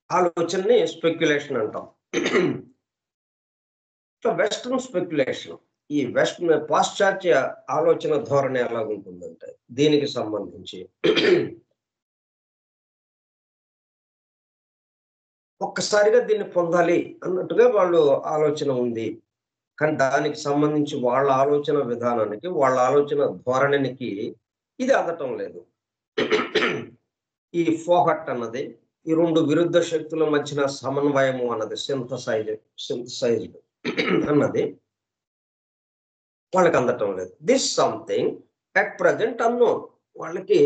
ఆలోచనని స్పెక్యులేషన్ అంటాం. వెస్టర్న్ స్పెక్యులేషన్, ఈ పాశ్చాత్య ఆలోచన ధోరణి ఎలాగుంటుందంటే దీనికి సంబంధించి ఒక్కసారిగా దీన్ని పొందాలి అన్నట్టుగా వాళ్ళు ఆలోచన ఉంది. కానీ దానికి సంబంధించి వాళ్ళ ఆలోచన విధానానికి, వాళ్ళ ఆలోచన ధోరణికి ఇది అందటం లేదు. ఈ ఫోహట్ అన్నది ఈ రెండు విరుద్ధ శక్తుల మధ్యన సమన్వయము అన్నది సింథసైజ్డ్ అన్నది వాళ్ళకి అందటం లేదు. This something at present unknown, వాళ్ళకి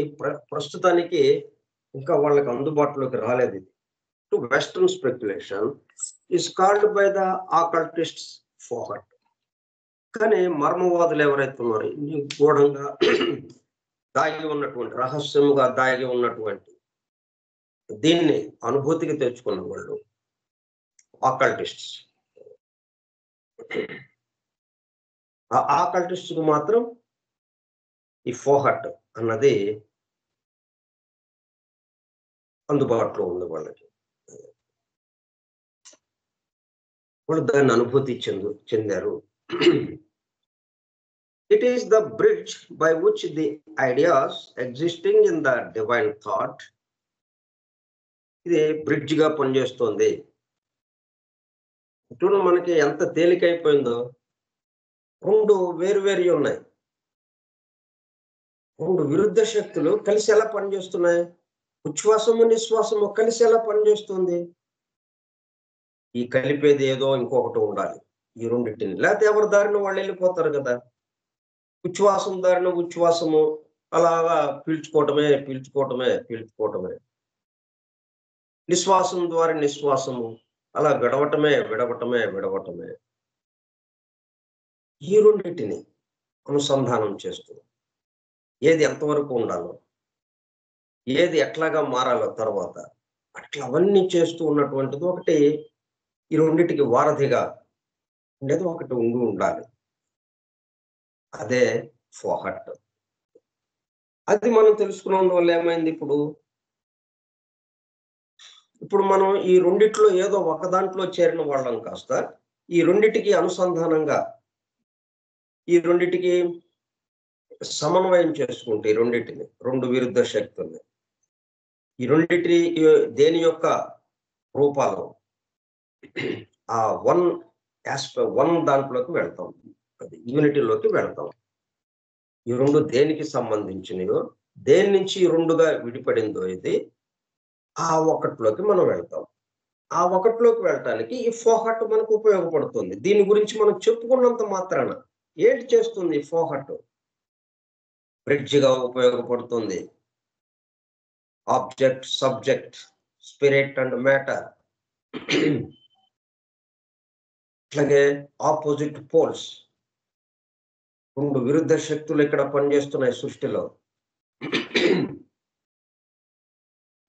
ప్రస్తుతానికి ఇంకా వాళ్ళకి అందుబాటులోకి రాలేదు. ఇది to western speculation is called by the occultists Fohat. కానీ మర్మవాదులు ఎవరైతే ఉన్నారో గూఢంగా దాగి ఉన్నటువంటి, రహస్యముగా దాగి ఉన్నటువంటి దీన్ని అనుభూతికి తెచ్చుకున్న వాళ్ళు ఆకల్టిస్ట్స్. ఆ ఆకల్టిస్ట్ కు మాత్రం ఈ ఫోహట్ అన్నది అందుబాటులో ఉంది. వాళ్ళకి వాళ్ళు దాన్ని అనుభూతి చెందారు. It is the bridge by which the ideas existing in the divine thought, ఇది బ్రిడ్జ్ గా పనిచేస్తుంది. చూడండి మనకి ఎంత తేలికైపోయిందో. రెండు వేరు ఉన్నాయి, రెండు విరుద్ధ శక్తులు కలిసి ఎలా పనిచేస్తున్నాయి? ఉచ్ఛ్వాసము నిశ్వాసము కలిసి ఎలా పనిచేస్తుంది? ఈ కలిపేది ఏదో ఇంకొకటి ఉండాలి ఈ రెండింటిని, లేకపోతే ఎవరి దారిన వాళ్ళు వెళ్ళిపోతారు కదా. ఉచ్ఛ్వాసం దారిన ఉచ్ఛ్వాసము అలాగా పీల్చుకోవటమే, నిశ్వాసం ద్వారా నిశ్వాసము అలా విడవటమే. ఈ రెండింటిని అనుసంధానం చేస్తూ ఏది ఎంతవరకు ఉండాలో, ఏది ఎట్లాగా మారాలో తర్వాత అట్లా అవన్నీ చేస్తూ ఉన్నటువంటిది ఒకటి, ఈ రెండింటికి వారధిగా ఉండేది ఒకటి ఉండాలి. అదే ఫోహట్. అది మనం తెలుసుకున్నందువల్ల ఏమైంది, ఇప్పుడు ఇప్పుడు మనం ఈ రెండిట్లో ఏదో ఒక దాంట్లో చేరిన వాళ్ళం కాస్త ఈ రెండిటికి అనుసంధానంగా ఈ రెండిటికి సమన్వయం చేసుకుంటే ఈ రెండిటిని రెండు విరుద్ధ శక్తుల్ని ఈ రెండిటి దేని యొక్క రూపాలు ఆ వన్ దాంట్లోకి వెళ్తాం, అది యూనిటీలోకి వెళ్తాం. ఈ రెండు దేనికి సంబంధించినయో, దేని నుంచి ఈ రెండుగా విడిపడిందో ఇది ఆ ఒకటిలోకి మనం వెళ్తాం. ఆ ఒకటిలోకి వెళ్ళటానికి ఈ ఫోహట్ మనకు ఉపయోగపడుతుంది. దీని గురించి మనం చెప్పుకున్నంత మాత్రాన ఏంటి చేస్తుంది ఈ ఫోహట్? బ్రిడ్జిగా ఉపయోగపడుతుంది. Object, subject, spirit and matter, అట్లాగే ఆపోజిట్ పోల్స్, రెండు విరుద్ధ శక్తులు ఇక్కడ పనిచేస్తున్నాయి సృష్టిలో.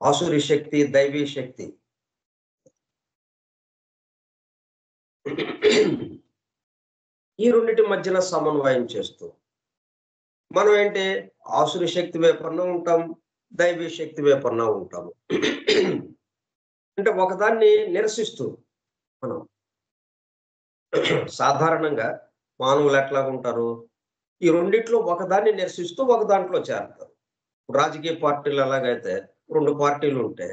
ఆసురి శక్తి, దైవీ శక్తి. ఈ రెండింటి మధ్యన సమన్వయం చేస్తూ మనం ఏంటి ఆసురి శక్తి వైపున ఉంటాం, దైవీ శక్తి వైపున ఉంటాము. అంటే ఒకదాన్ని నిరసిస్తూ మనం సాధారణంగా మానవులు ఎట్లా ఉంటారు, ఈ రెండిట్లో ఒకదాన్ని నిరసిస్తూ ఒక దాంట్లో చేరతారు. రాజకీయ పార్టీలు ఎలాగైతే రెండు పార్టీలు ఉంటే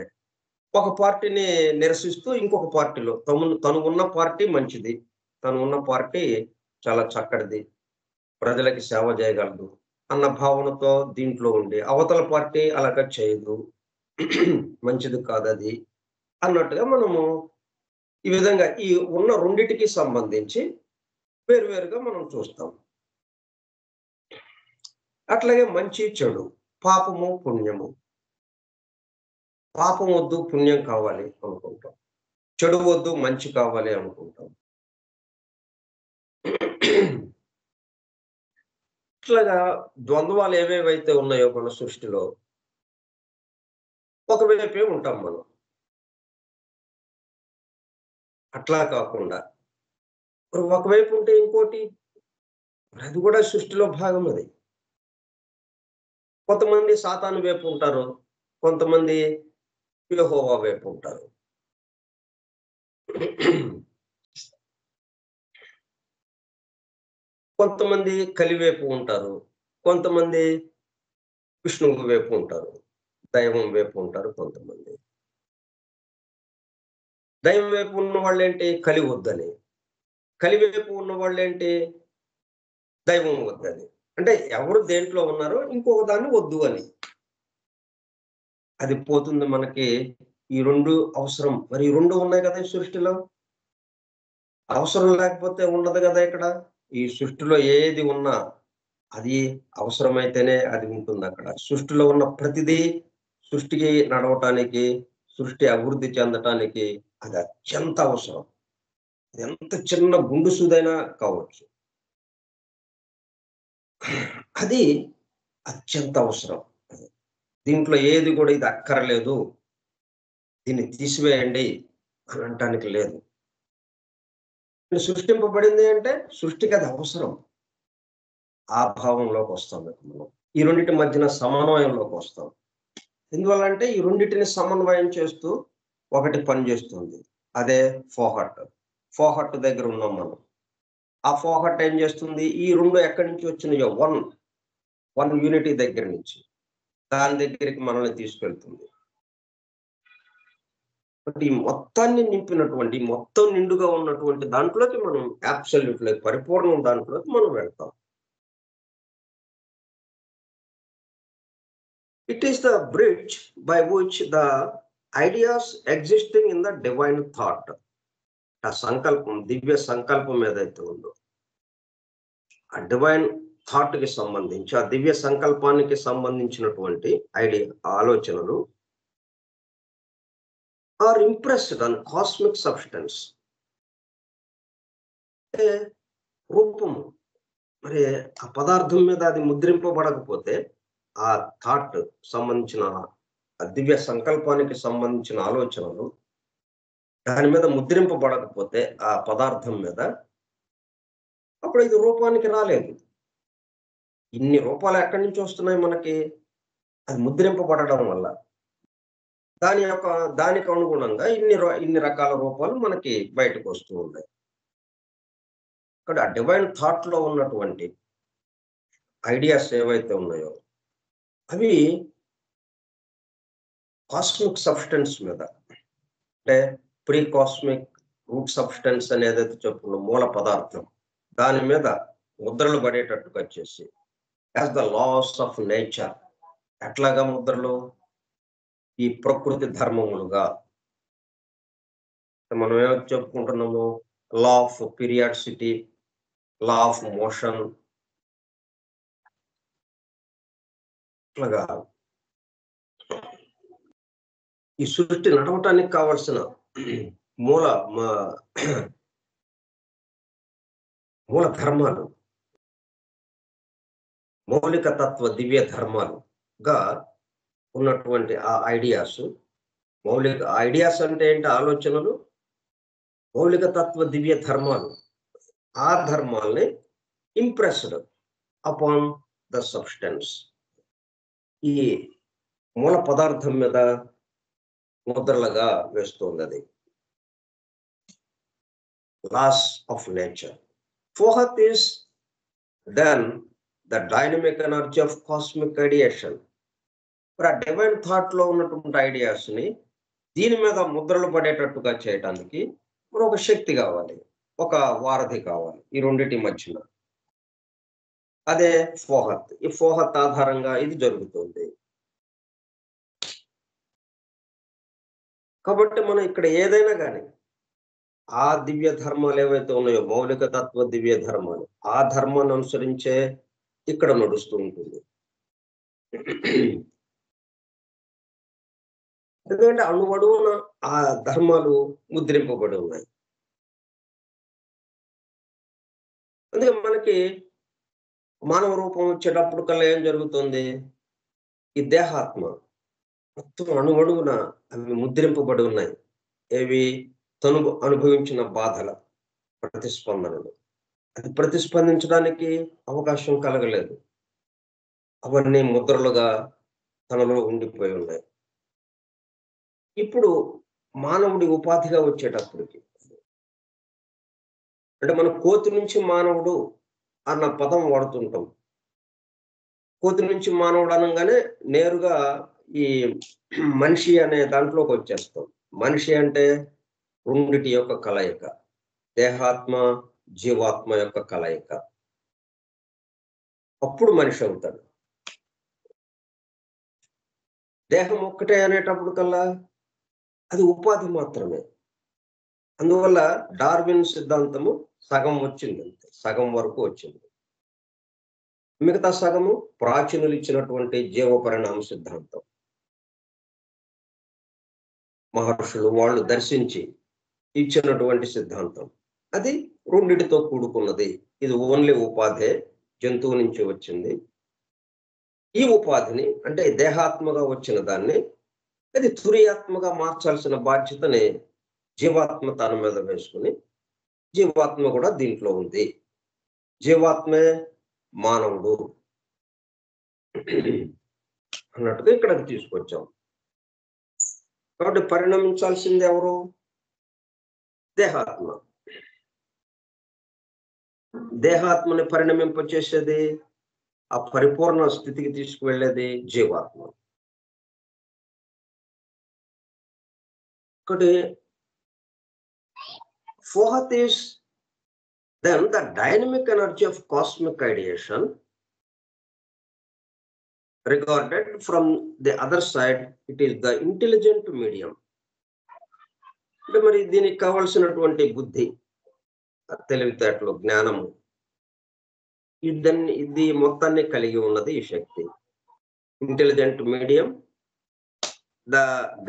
ఒక పార్టీని నిరసిస్తూ ఇంకొక పార్టీలో తను ఉన్న పార్టీ మంచిది, తను ఉన్న పార్టీ చాలా చక్కటిది, ప్రజలకి సేవ చేయగలదు అన్న భావనతో దీంట్లో ఉండి అవతల పార్టీ అలాగా చేయదు, మంచిది కాదది అన్నట్టుగా మనము ఈ విధంగా ఈ ఉన్న రెండిటికి సంబంధించి వేరువేరుగా మనం చూస్తాం. అట్లాగే మంచి చెడు, పాపము పుణ్యము. పాపం వద్దు పుణ్యం కావాలి అనుకుంటాం, చెడు వద్దు మంచి కావాలి అనుకుంటాం. ఇట్లాగా ద్వంద్వాలు ఏవేవైతే ఉన్నాయో మన సృష్టిలో ఒకవైపే ఉంటాం మనం. అట్లా కాకుండా ఒకవైపు ఉంటే ఇంకోటి, అది కూడా సృష్టిలో భాగం. అది కొంతమంది సాతాను వైపు ఉంటారు, కొంతమంది యెహోవా వైపు ఉంటారు. కొంతమంది కలివైపు ఉంటారు, కొంతమంది విష్ణువు వైపు ఉంటారు, దైవం వైపు ఉంటారు. కొంతమంది దైవం వైపు ఉన్న వాళ్ళేంటి కలి వద్దని, కలి వైపు ఉన్న వాళ్ళేంటి దైవం వద్దని. అంటే ఎవరు దేంట్లో ఉన్నారో ఇంకొక దాన్ని వద్దు అని. అది పోతుంది మనకి. ఈ రెండు అవసరం. మరి ఈ రెండు ఉన్నాయి కదా ఈ సృష్టిలో. అవసరం లేకపోతే ఉండదు కదా ఇక్కడ. ఈ సృష్టిలో ఏది ఉన్నా అది అవసరమైతేనే అది ఉంటుంది అక్కడ. సృష్టిలో ఉన్న ప్రతిదీ సృష్టికి నడవటానికి, సృష్టి అభివృద్ధి చెందటానికి అది అత్యంత అవసరం. ఎంత చిన్న గుండు సూదైనా కావచ్చు, అది అత్యంత అవసరం. దీంట్లో ఏది కూడా ఇది అక్కర్లేదు, దీన్ని తీసివేయండి అని అనటానికి లేదు. సృష్టింపబడింది అంటే సృష్టికి అది అవసరం. ఆ భావంలోకి వస్తాం మనం. ఈ రెండిటి మధ్యన సమన్వయంలోకి వస్తాం. ఎందువల్లంటే ఈ రెండిటిని సమన్వయం చేస్తూ ఒకటి పని చేస్తుంది. అదే ఫోహట్. ఫోహట్ దగ్గర ఉన్నాం మనం. ఆ ఫోహట్ ఏం చేస్తుంది, ఈ రెండు ఎక్కడి నుంచి వచ్చినాయో వన్ యూనిటీ దగ్గర నుంచి దాని దగ్గరికి మనల్ని తీసుకెళ్తుంది. బట్ ఈ మొత్తాన్ని నింపినటువంటి, మొత్తం నిండుగా ఉన్నటువంటి దాంట్లోకి మనం అబ్సల్యూట్లీ పరిపూర్ణం దాంట్లోకి మనం వెళ్తాం. It is the bridge by which the ideas existing in the divine thought, ఆ సంకల్పం, దివ్య సంకల్పం ఏదైతే ఉందో ఆ డివైన్ థాట్ కి సంబంధించి, ఆ దివ్య సంకల్పానికి సంబంధించినటువంటి ఆలోచనలు are impressed on cosmic substance. అంటే రూపము, మరి ఆ పదార్థం మీద అది ముద్రింపబడకపోతే, ఆ థాట్ సంబంధించిన ఆ దివ్య సంకల్పానికి సంబంధించిన ఆలోచనలు దాని మీద ముద్రింపబడకపోతే ఆ పదార్థం మీద, అప్పుడు ఇది రూపానికి రాలేదు. ఇన్ని రూపాలు ఎక్కడి నుంచి వస్తున్నాయి మనకి? అది ముద్రింపబడడం వల్ల. దానికి అనుగుణంగా ఇన్ని రకాల రూపాలు మనకి బయటకు వస్తూ ఉన్నాయి. ఇక్కడ డివైన్ థాట్ లో ఉన్నటువంటి ఐడియాస్ ఏవైతే ఉన్నాయో అవి కాస్మిక్ సబ్స్టెన్స్ మీద, అంటే ప్రీ కాస్మిక్ రూట్ సబ్స్టెన్స్ అని ఏదైతే చెప్పుకున్నాం, మూల పదార్థం, దాని మీద ముద్రలు పడేటట్టుగా చేసి as the laws of nature. ఎట్లాగా ముద్రలు? ఈ ప్రకృతి ధర్మములుగా. మనం ఏమైతే చెప్పుకుంటున్నాము, law of periodicity, law of motion, అట్లాగా ఈ సృష్టి నడవటానికి కావలసిన మూల ధర్మాలు, మౌలిక తత్వ దివ్య ధర్మాలుగా ఉన్నటువంటి ఆ ఐడియాస్. మౌలిక ఐడియాస్ అంటే ఏంటి? ఆలోచనలు. మౌలిక తత్వ దివ్య ధర్మాలు, ఆ ధర్మాల్ని ఇంప్రెస్డ్ అపాన్ ద సబ్స్టెన్స్, ఈ మూల పదార్థం మీద ముద్రలుగా వేస్తుంది అది. Laws of nature. Fourth is then the dynamic energy of cosmic ideation. ఇప్పుడు ఆ డివైన్ థాట్ లో ఉన్నటువంటి ఐడియాస్ ని దీని మీద ముద్రలు పడేటట్టుగా చేయటానికి మరి ఒక శక్తి కావాలి, ఒక వారధి కావాలి ఈ రెండింటి మధ్యన. అదే ఫోహత్. ఈ ఫోహత్ ఆధారంగా ఇది జరుగుతుంది. కాబట్టి మనం ఇక్కడ ఏదైనా కానీ ఆ దివ్య ధర్మాలు ఏవైతే ఉన్నాయో, మౌలిక తత్వ దివ్య ధర్మాలు, ఆ ధర్మాన్ని అనుసరించే ఇక్కడ నడుస్తూ ఉంటుంది. ఎందుకంటే అణువణువున ఆ ధర్మాలు ముద్రింపబడి ఉన్నాయి. అందుకే మనకి మానవ రూపం వచ్చేటప్పుడు కల్లా ఏం జరుగుతుంది? ఈ దేహాత్మ మొత్తం అణువణువున అవి ముద్రింపబడి ఉన్నాయి. ఏవి? తను అనుభవించిన బాధల ప్రతిస్పందనలు. అది ప్రతిస్పందించడానికి అవకాశం కలగలేదు. అవన్నీ ముద్రలుగా తనలో ఉండిపోయి ఉన్నాయి. ఇప్పుడు మానవుడి ఉపాధిగా వచ్చేటప్పటికి, అంటే మనం కోతి నుంచి మానవుడు అన్న పదం వాడుతుంటాం. కోతి నుంచి మానవుడు అనగానే నేరుగా ఈ మనిషి అనే దాంట్లోకి వచ్చేస్తాం. మనిషి అంటే రెండిటి యొక్క కలయిక, దేహాత్మ జీవాత్మ యొక్క కలయిక. అప్పుడు మనిషి అవుతాడు. దేహం ఒక్కటే అనేటప్పుడు కల్లా అది ఉపాధి మాత్రమే. అందువల్ల డార్విన్ సిద్ధాంతము సగం వచ్చింది, అంతే, సగం వరకు వచ్చింది. మిగతా సగము ప్రాచీనులు ఇచ్చినటువంటి జీవ పరిణామ సిద్ధాంతం. మహర్షులు వాళ్ళు దర్శించి ఇచ్చినటువంటి సిద్ధాంతం. అది రెండిటితో కూడుకున్నది. ఇది ఓన్లీ ఉపాధే, జంతువు నుంచి వచ్చింది. ఈ ఉపాధిని, అంటే దేహాత్మగా వచ్చిన దాన్ని, అది తురియాత్మగా మార్చాల్సిన బాధ్యతని జీవాత్మ తన మీద వేసుకుని, జీవాత్మ కూడా దీంట్లో ఉంది. జీవాత్మే మానవుడు అన్నట్టుగా ఇక్కడికి తీసుకొచ్చాం. కాబట్టి పరిణమించాల్సింది ఎవరు? దేహాత్మ. దేహాత్మని పరిణమింపచేసేది, ఆ పరిపూర్ణ స్థితికి తీసుకువెళ్ళేది జీవాత్మ. ఒకటి fourth is then the dynamic energy of cosmic ideation regarded from the other side. It is the intelligent medium. అంటే మరి దీనికి కావాల్సినటువంటి బుద్ధి, తెలివితేటలు, జ్ఞానము, ఇది మొత్తాన్ని కలిగి ఉన్నది ఈ శక్తి. Intelligent medium, the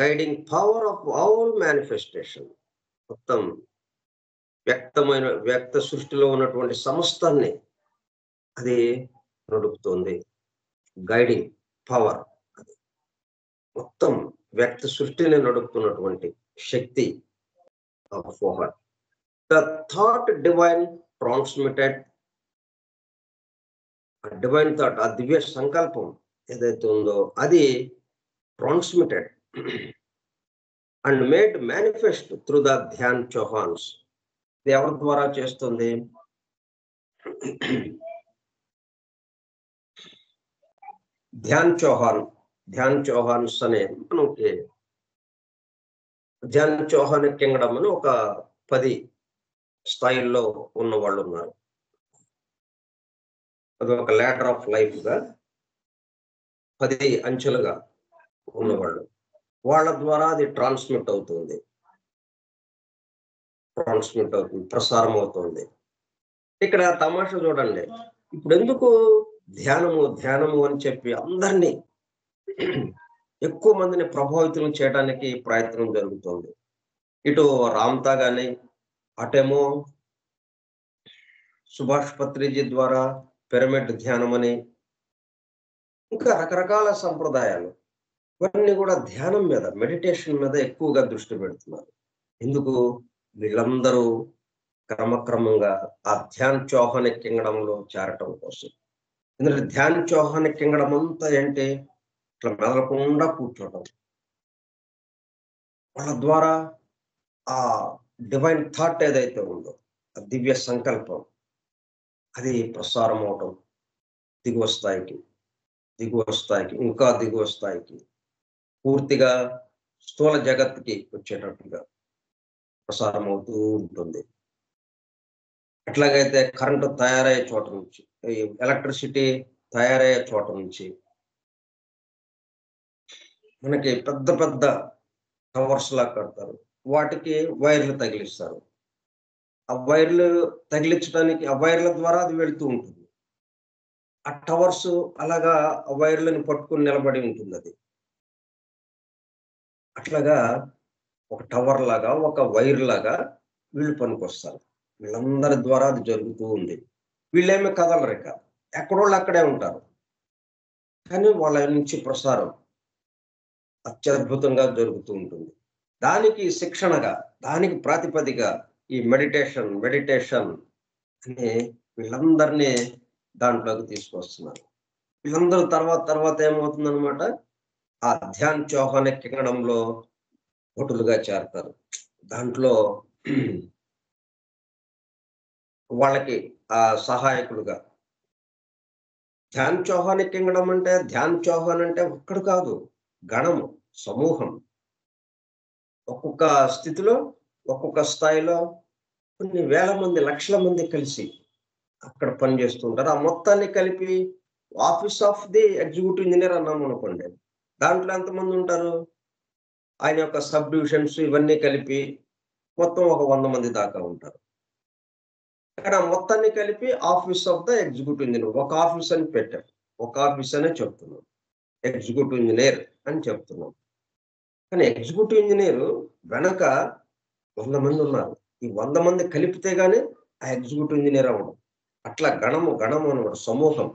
guiding power of all manifestation. మొత్తం వ్యక్త సృష్టిలో ఉన్నటువంటి సమస్తాన్ని అది నడుపుతుంది. గైడింగ్ పవర్, అది మొత్తం వ్యక్త సృష్టిని నడుపుతున్నటువంటి శక్తి of Fohat. The thought divine transmitted, divine thought, ఆ దివ్య సంకల్పం ఏదైతే ఉందో అది transmitted, and made manifest through the Dhyan Chohans. ఇది ఎవరి ద్వారా చేస్తుంది? ధ్యాన్ చౌహాన్స్ అనే మనకి ధ్యాన్ చౌహాన్ కింగ్డమ్ అని ఒక 10 స్థాయిల్లో ఉన్న వాళ్ళు ఉన్నారు. అది ఒక ల్యాడర్ ఆఫ్ లైఫ్ గా 10 అంచెలుగా ఉన్నవాళ్ళు. వాళ్ళ ద్వారా అది ట్రాన్స్మిట్ అవుతుంది, ప్రసారం అవుతుంది. ఇక్కడ తమాషా చూడండి. ఇప్పుడు ఎందుకు ధ్యానము అని చెప్పి అందరినీ ఎక్కువ మందిని ప్రభావితం చేయడానికి ప్రయత్నం జరుగుతుంది. ఇటు రామ్తా గాని, అటేమో సుభాష్ పత్రిజీ ద్వారా పిరమిడ్ ధ్యానం అని, ఇంకా రకరకాల సంప్రదాయాలు ఇవన్నీ కూడా ధ్యానం మీద, మెడిటేషన్ మీద ఎక్కువగా దృష్టి పెడుతున్నారు. ఎందుకు? వీళ్ళందరూ క్రమక్రమంగా ఆ ధ్యాన్ చౌహాన్ కింగ్డంలో చేరటం కోసం. ఎందుకంటే ధ్యాన్ చౌహాన్ కింగ్డమ్ అంతా ఏంటి? ఇట్లా మెదలకుండా కూర్చోవటం. వాళ్ళ ద్వారా ఆ డివైన్ థాట్ ఏదైతే ఉందో, ఆ దివ్య సంకల్పం, అది ప్రసారం అవటం దిగువ స్థాయికి, ఇంకా దిగువ స్థాయికి, పూర్తిగా స్థూల జగత్తుకి వచ్చేటట్టుగా ప్రసారం అవుతూ ఉంటుంది. ఎట్లాగైతే కరెంటు తయారయ్యే చోట నుంచి, ఈ ఎలక్ట్రిసిటీ తయారయ్యే చోట నుంచి మనకి పెద్ద పెద్ద టవర్స్ లా కడతారు. వాటికి వైర్లు తగిలిస్తారు. ఆ వైర్లు తగిలించడానికి ఆ వైర్ల ద్వారా అది వెళ్తూ ఉంటుంది. ఆ టవర్స్ అలాగా ఆ వైర్లను పట్టుకుని నిలబడి ఉంటుంది అది. అట్లాగా ఒక టవర్ లాగా, ఒక వైర్ లాగా వీళ్ళు పనికొస్తారు. వీళ్ళందరి ద్వారా అది జరుగుతూ ఉంది. వీళ్ళేమి కదలరు ఇక. ఎక్కడోళ్ళు అక్కడే ఉంటారు. కానీ వాళ్ళ నుంచి ప్రసారం అత్యద్భుతంగా జరుగుతూ ఉంటుంది. దానికి శిక్షణగా, దానికి ప్రాతిపదిక ఈ మెడిటేషన్ అని వీళ్ళందరినీ దాంట్లోకి తీసుకొస్తున్నారు. వీళ్ళందరూ తర్వాత ఏమవుతుందన్నమాట, ఆ ధ్యాన్ చౌహాన్ కింగ్డంలో భటులుగా చేరతారు. దాంట్లో వాళ్ళకి సహాయకులుగా. ధ్యాన్ చౌహాన్ కింగ్డమ్ అంటే, ధ్యాన్ చౌహాన్ అంటే ఒక్కడు కాదు, గణము, సమూహం. ఒక్కొక్క స్థితిలో, ఒక్కొక్క స్థాయిలో కొన్ని వేల మంది, లక్షల మంది కలిసి అక్కడ పనిచేస్తుంటారు. ఆ మొత్తాన్ని కలిపి office of the executive engineer అన్నాం అనుకోండి. దాంట్లో ఎంతమంది ఉంటారు? ఆయన యొక్క సబ్ డివిజన్స్ ఇవన్నీ కలిపి మొత్తం ఒక 100 మంది దాకా ఉంటారు. కానీ ఆ మొత్తాన్ని కలిపి office of the executive engineer, ఒక ఆఫీస్ అని పెట్టారు. ఒక ఆఫీస్ అనే చెప్తున్నాం, ఎగ్జిక్యూటివ్ ఇంజనీర్ అని చెప్తున్నాం. కానీ ఎగ్జిక్యూటివ్ ఇంజనీర్ వెనక 100 మంది ఉన్నారు. ఈ 100 మంది కలిపితే గానీ ఆ ఎగ్జిక్యూటివ్ ఇంజనీర్ అవ్వడం. అట్లా గణము అన్నమాట, సమూహం.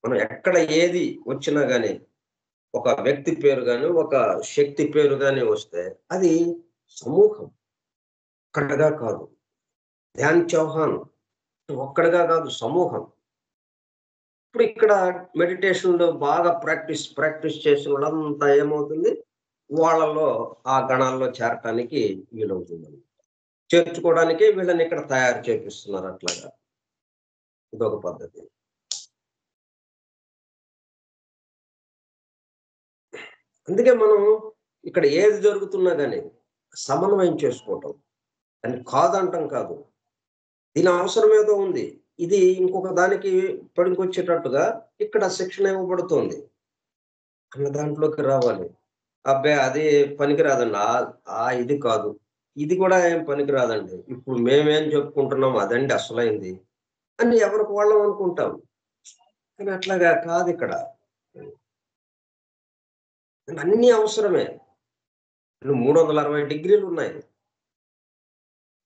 మనం ఎక్కడ ఏది వచ్చినా గానీ, ఒక వ్యక్తి పేరు గాని, ఒక శక్తి పేరు గాని వస్తే అది సమూహం, ఒక్కడిగా కాదు. ధ్యాన్ చౌహాన్ ఒక్కడిగా కాదు, సమూహం. ఇప్పుడు ఇక్కడ మెడిటేషన్‌లో బాగా ప్రాక్టీస్ చేసిన వాళ్ళంతా ఏమవుతుంది, వాళ్ళలో ఆ గణాల్లో చేరటానికి వీలవుతుంది. చేర్చుకోవడానికే వీళ్ళని ఇక్కడ తయారు చేపిస్తున్నారు అట్లాగా. ఇదొక పద్ధతి. అందుకే మనం ఇక్కడ ఏది జరుగుతున్నా గానీ సమన్వయం చేసుకోవటం. అని కాదంటం కాదు. దీని అవసరం ఏదో ఉంది. ఇది ఇంకొక దానికి పనికొచ్చేటట్టుగా ఇక్కడ శిక్షణ ఇవ్వబడుతోంది అన్న దాంట్లోకి రావాలి. అబ్బే! అది పనికిరాదండి. ఇది కాదు. ఇది కూడా ఏం పనికిరాదండి. ఇప్పుడు మేమేం చెప్పుకుంటున్నాం అదండి అసలైంది అని ఎవరికి వాళ్ళం అనుకుంటాం. కానీ అట్లాగా కాదిక్కడ. అన్నీ అవసరమే. 360 డిగ్రీలున్నాయి.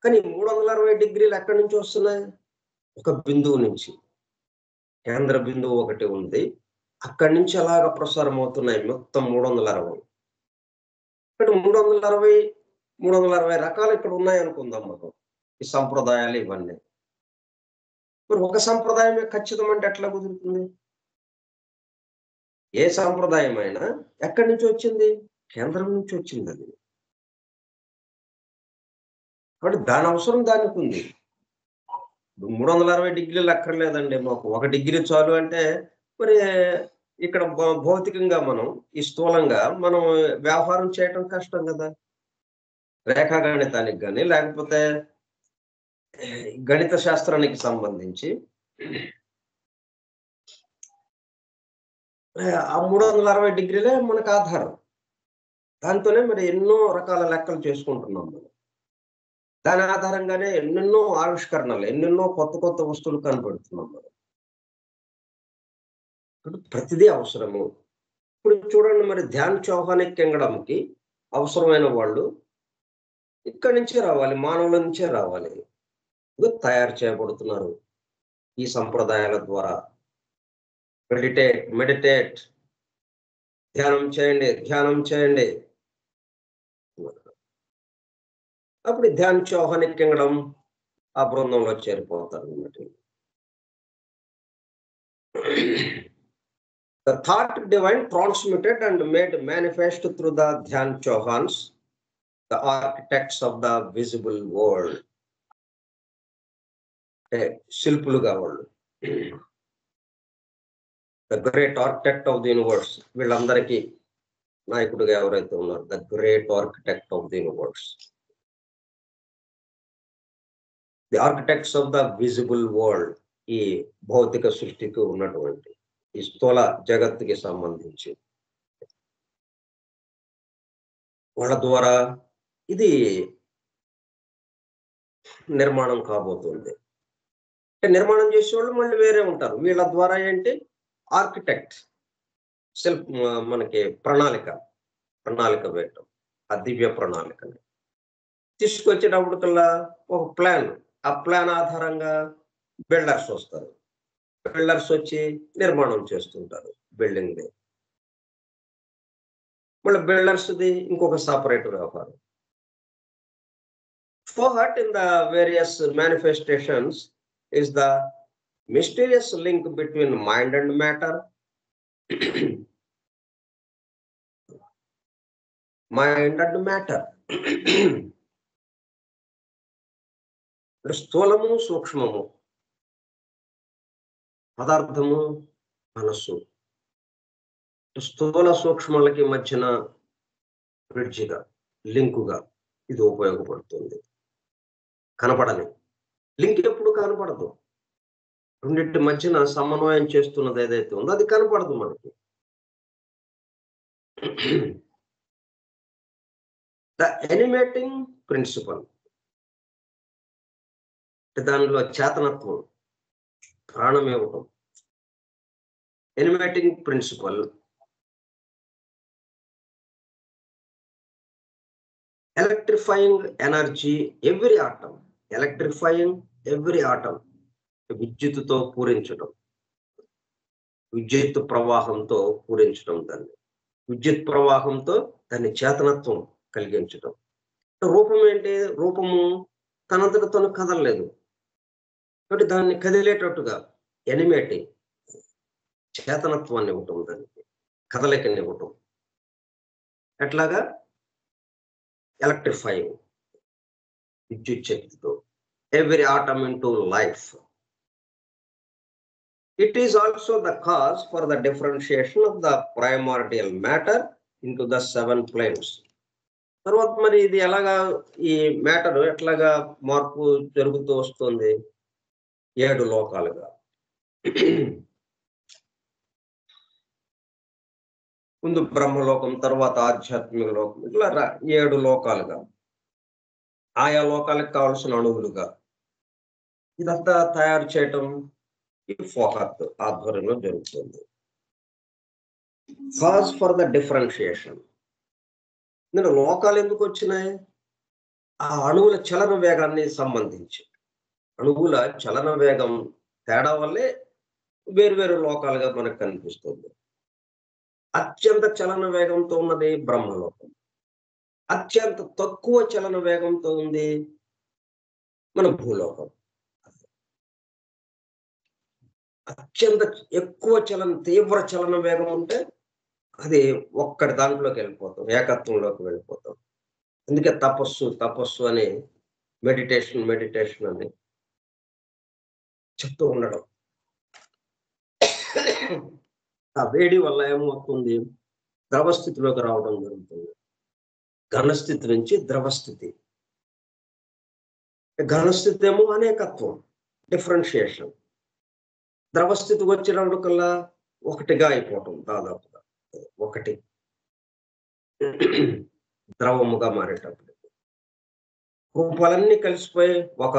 కానీ 360 డిగ్రీలు ఎక్కడి నుంచి వస్తున్నాయి? ఒక బిందువు నుంచి. కేంద్ర బిందువు ఒకటి ఉంది. అక్కడి నుంచి అలాగా ప్రసారం అవుతున్నాయి మొత్తం 360. ఇక్కడ 360 రకాలు ఇక్కడ ఉన్నాయనుకుందాం మనం. ఈ సంప్రదాయాలు ఇవన్నీ. మరి ఒక సంప్రదాయమే ఖచ్చితం అంటే ఎట్లా కుదురుతుంది? ఏ సంప్రదాయమైనా ఎక్కడి నుంచి వచ్చింది? కేంద్రం నుంచి వచ్చిందది. కాబట్టి దాని అవసరం దానికి ఉంది. 360 డిగ్రీలు అక్కర్లేదండి మాకు. 1 డిగ్రీ చాలు అంటే మరి ఇక్కడ భౌతికంగా మనం ఈ స్థూలంగా మనం వ్యాపారం చేయటం కష్టం కదా! రేఖాగణితానికి గాని, లేకపోతే గణిత శాస్త్రానికి సంబంధించి ఆ 360 డిగ్రీలే మనకు ఆధారం. దాంతోనే మరి ఎన్నో రకాల లెక్కలు చేసుకుంటున్నాం మనం. దాని ఆధారంగానే ఎన్నెన్నో ఆవిష్కరణలు, ఎన్నెన్నో కొత్త కొత్త వస్తువులు కనపడుతున్నాం మనం. ప్రతిదీ అవసరము. ఇప్పుడు చూడండి మరి ధ్యాన్ చౌహాన్ కింగడంకి అవసరమైన వాళ్ళు ఇక్కడి నుంచే రావాలి, మానవుల నుంచే రావాలి. తయారు చేయబడుతున్నారు ఈ సంప్రదాయాల ద్వారా. మెడిటేట్, ధ్యానం చేయండి, ధ్యానం చేయండి. అప్పుడు ధ్యాన్ చౌహాన్ కింగడం ఆ బృందంలో చేరిపోతారు అన్నమాట. The thought divine transmitted and made manifest through the Dhyan Chauhans, the architects of the visible world. శిల్పులుగా వాళ్ళు, the great architect of the universe, వీళ్ళందరికీ నాయకుడిగా ఎవరైతే ఉన్నారు, the great architect of the universe, the architects of the visible world, ఈ భౌతిక సృష్టికి ఉన్నటువంటి ఈ స్థూల జగత్తుకి సంబంధించి వాళ్ళ ద్వారా ఇది నిర్మాణం కాబోతుంది. నిర్మాణం చేసేవాళ్ళు మళ్ళీ వేరే ఉంటారు. వీళ్ళ ద్వారా ఏంటి, ఆర్కిటెక్ట్ మనకి ప్రణాళిక వేయటం, ఆ దివ్య ప్రణాళికని తీసుకొచ్చేటప్పటికల్లా ఒక ప్లాన్, ఆ ప్లాన్ ఆధారంగా బిల్డర్స్ వస్తారు. బిల్డర్స్ వచ్చి నిర్మాణం చేస్తుంటారు బిల్డింగ్ ని. మళ్ళీ బిల్డర్స్ది ఇంకొక సపరేట్ వ్యవహారం. Thought in the various manifestations is the mysterious link between mind and matter, mind and matter. స్థూలము సూక్ష్మము, పదార్థము మనస్సు, స్థూల సూక్ష్మాలకి మధ్యన బ్రిడ్జిగా, లింకుగా ఇది ఉపయోగపడుతుంది. కనపడని లింక్ ఎప్పుడు కనపడదు. రెండింటి మధ్యన సమన్వయం చేస్తున్నది ఏదైతే ఉందో అది కనపడదు మనకి. ద ఎనిమేటింగ్ ప్రిన్సిపల్, దానిలో చేతనత్వం, ప్రాణం ఇవ్వటం. Animating principle electrifying energy every atom, electrifying every atom, విద్యుత్తుతో పూరించడం, విద్యుత్ ప్రవాహంతో పూరించడం, దాన్ని విద్యుత్ ప్రవాహంతో దాన్ని చేతనత్వం కలిగించడం. రూపం ఏంటి, రూపము తనంతట తను కదలలేదు కాబట్టి దాన్ని కదిలేటట్టుగా ఎనిమేటింగ్, చేతనత్వాన్ని ఇవ్వటం, దానికి కదలికని ఇవ్వటం. ఎట్లాగా, ఎలక్ట్రిఫైయింగ్, విద్యుత్ శక్తితో. Every atom into life. It is also the cause for the differentiation of the primordial matter into the 7 planes. తర్వాత మరి ఇది ఎలాగా, ఈ మ్యాటర్ ఎట్లాగా మార్పు జరుగుతూ వస్తుంది, 7 లోకాలుగా. ముందు బ్రహ్మలోకం, తర్వాత ఆధ్యాత్మిక లోకం, ఇట్లా 7 లోకాలుగా, ఆయా లోకాలకు కావలసిన అణువులుగా ఇదంతా తయారు చేయటం ఈ ఫోహాత్ ఆధ్వర్యంలో జరుగుతుంది. Cause for the differentiation. నేను లోకాలు ఎందుకు వచ్చినాయి, ఆ అణువుల చలన వేగాన్ని సంబంధించి. అణువుల చలన వేగం తేడా వల్లే వేరు లోకాలుగా మనకు కనిపిస్తుంది. అత్యంత చలన వేగంతో ఉన్నది బ్రహ్మలోకం, అత్యంత తక్కువ చలన వేగంతో ఉంది మన భూలోకం. అత్యంత ఎక్కువ తీవ్ర చలన వేగం ఉంటే అది ఒక్కటి దాంట్లోకి వెళ్ళిపోతాం, ఏకత్వంలోకి వెళ్ళిపోతాం. అందుకే తపస్సు అని మెడిటేషన్ అని చెప్తూ ఉండడం. ఆ వేడి వల్ల ఏమవుతుంది, ద్రవస్థితిలోకి రావడం జరుగుతుంది. ఘనస్థితి నుంచి ద్రవస్థితి. ఘనస్థితి ఏమో అనేకత్వం, డిఫరెన్షియేషన్. ద్రవస్థితికి వచ్చినప్పటికల్లా ఒకటిగా అయిపోవటం, దాదాపుగా ఒకటి ద్రవముగా మారేటప్పుడు రూపాలన్నీ కలిసిపోయి ఒక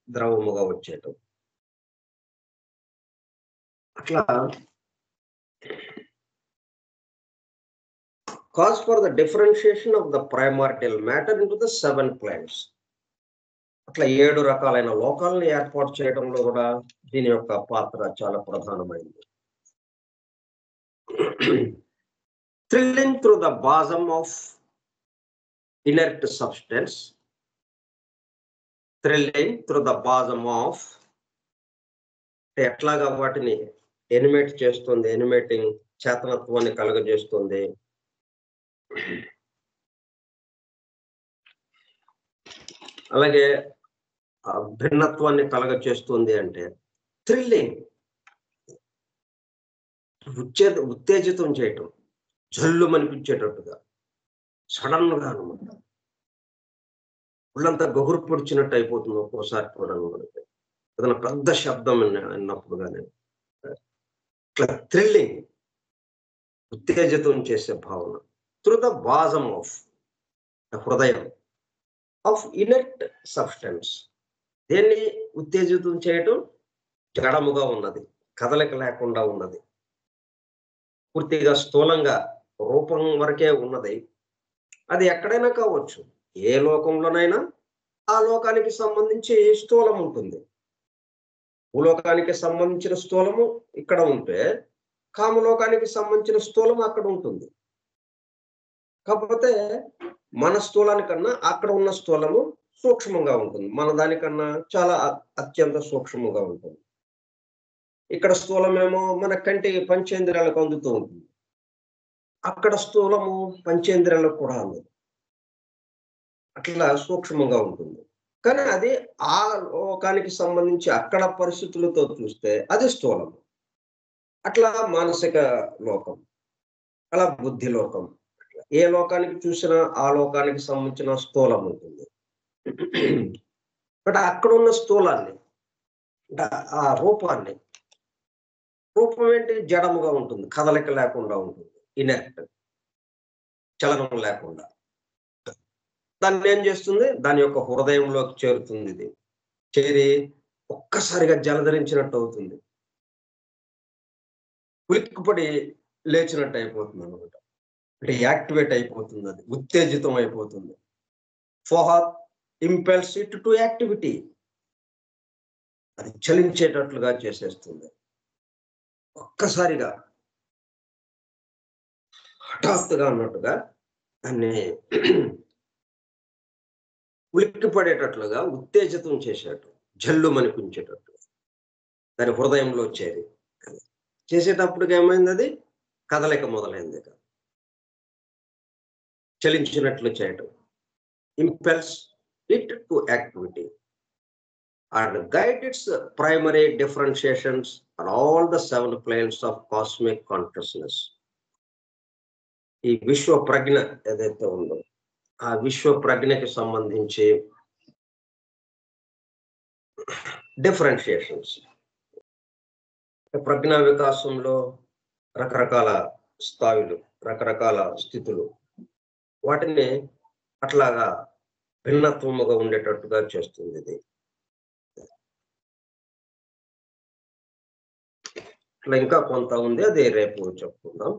ద్రవముగా వచ్చేయటం. అట్లా cause for the differentiation of the primordial matter into the 7 planes. అట్లా 7 రకాలైన లోకాలను ఏర్పాటు చేయడంలో కూడా దీని యొక్క పాత్ర చాలా ప్రధానమైంది. Thrilling through the bosom of inert substance, thrilling through the bosom of, ఎట్లాగా వాటిని ఎనిమేట్ చేస్తుంది, ఎనిమేటింగ్ చేతనత్వాన్ని కలుగజేస్తుంది. అలాగే భిన్నత్వాన్ని కలగచేస్తుంది. అంటే థ్రిల్లింగ్, ఉత్తేజితం చేయటం, జల్లు అనిపించేటట్టుగా, సడన్ గా అనమాట. ఒళ్ళంతా గగురు పొడిచినట్టు అయిపోతుంది ఒక్కోసారి కూడా మనకి ఏదైనా పెద్ద శబ్దం అన్నప్పుడు కానీ. ఇట్లా థ్రిల్లింగ్, ఉత్తేజితం చేసే భావన. త్రూ ద బాజం ఆఫ్, హృదయం ఆఫ్ ఇనర్ట్ సబ్స్టెన్స్. దేన్ని ఉత్తేజితం చేయటం? జడముగా ఉన్నది, కదలిక లేకుండా ఉన్నది, పూర్తిగా స్థూలంగా రూపం వరకే ఉన్నది. అది ఎక్కడైనా కావచ్చు, ఏ లోకంలోనైనా ఆ లోకానికి సంబంధించి స్థూలం ఉంటుంది. భూలోకానికి సంబంధించిన స్థూలము ఇక్కడ ఉంటే కామలోకానికి సంబంధించిన స్థూలం అక్కడ ఉంటుంది. కాకపోతే మన స్థూలానికన్నా అక్కడ ఉన్న స్థూలము సూక్ష్మంగా ఉంటుంది, మన దానికన్నా చాలా అత్యంత సూక్ష్మంగా ఉంటుంది. ఇక్కడ స్థూలమేమో మన కంటి పంచేంద్రియాలకు అందుతూ ఉంటుంది, అక్కడ స్థూలము పంచేంద్రియాలకు కూడా అందదు, అట్లా సూక్ష్మంగా ఉంటుంది. కానీ అది ఆ లోకానికి సంబంధించి అక్కడ పరిస్థితులతో చూస్తే అది స్థూలము. అట్లా మానసిక లోకం, అలా బుద్ధి లోకం, ఏ లోకానికి చూసినా ఆ లోకానికి సంబంధించిన స్థూలం ఉంటుంది. బట్ అక్కడ ఉన్న స్థూలాన్ని, ఆ రూపాన్ని, రూపం ఏంటి? జడముగా ఉంటుంది, కదలిక లేకుండా ఉంటుంది, ఇనర్ట్, చలనం లేకుండా. దాన్ని ఏం చేస్తుంది? దాని యొక్క హృదయంలోకి చేరుతుంది. ఇది చేరి ఒక్కసారిగా జలధరించినట్టు అవుతుంది, ఉలిక్కిపడి లేచినట్టు అయిపోతుంది అనమాట. అంటే యాక్టివేట్ అయిపోతుంది, అది ఉత్తేజితం అయిపోతుంది. ఫోర్ ఇంపెల్స్ ఇట్ టు యాక్టివిటీ, అది చలించేటట్లుగా చేసేస్తుంది. ఒక్కసారిగా హఠాత్తుగా అన్నట్టుగా దాన్ని ఉలిక్కిపడేటట్లుగా, ఉత్తేజితం చేసేటట్టు, జల్లు మనిపించేటట్టు దాని హృదయంలో చేరి చేసేటప్పటికి ఏమైంది? అది కదలిక మొదలైంది, చలించినట్లు చేయటం. Impels it to activity and guide its primary differentiations on all the 7 planes of cosmic consciousness. ఈ విశ్వ ప్రజ్ఞ ఏదైతే ఉందో ఆ విశ్వ ప్రజ్ఞకి సంబంధించి డిఫరెన్షియేషన్స్, ప్రజ్ఞా వికాసంలో రకరకాల స్థాయిలు, రకరకాల స్థితులు, వాటిని అట్లాగా భిన్నత్వముగా ఉండేటట్టుగా చేస్తుంది. ఇది ఇట్లా ఇంకా కొంత ఉంది, అది రేపు చెప్పుకుందాం.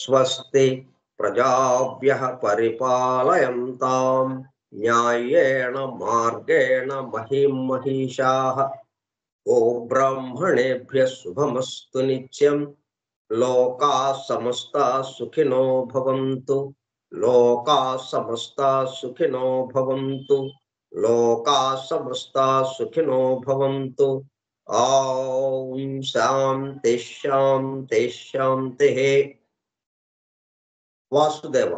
స్వస్తి ప్రజాభ్యః పరిపాలయంతాం న్యాయేణ మార్గేణ మహిం మహిషాః. ఓ బ్రాహ్మణేభ్యః శుభమస్తు నిత్యం. లోకాః సమస్తాః సుఖినో భవంతు. లోకాః సమస్తాః సుఖినో భవంతు. లోకాః సమస్తాః సుఖినో భవంతు. ఓం శాంతి శాంతి శాంతి. వాసుదేవ.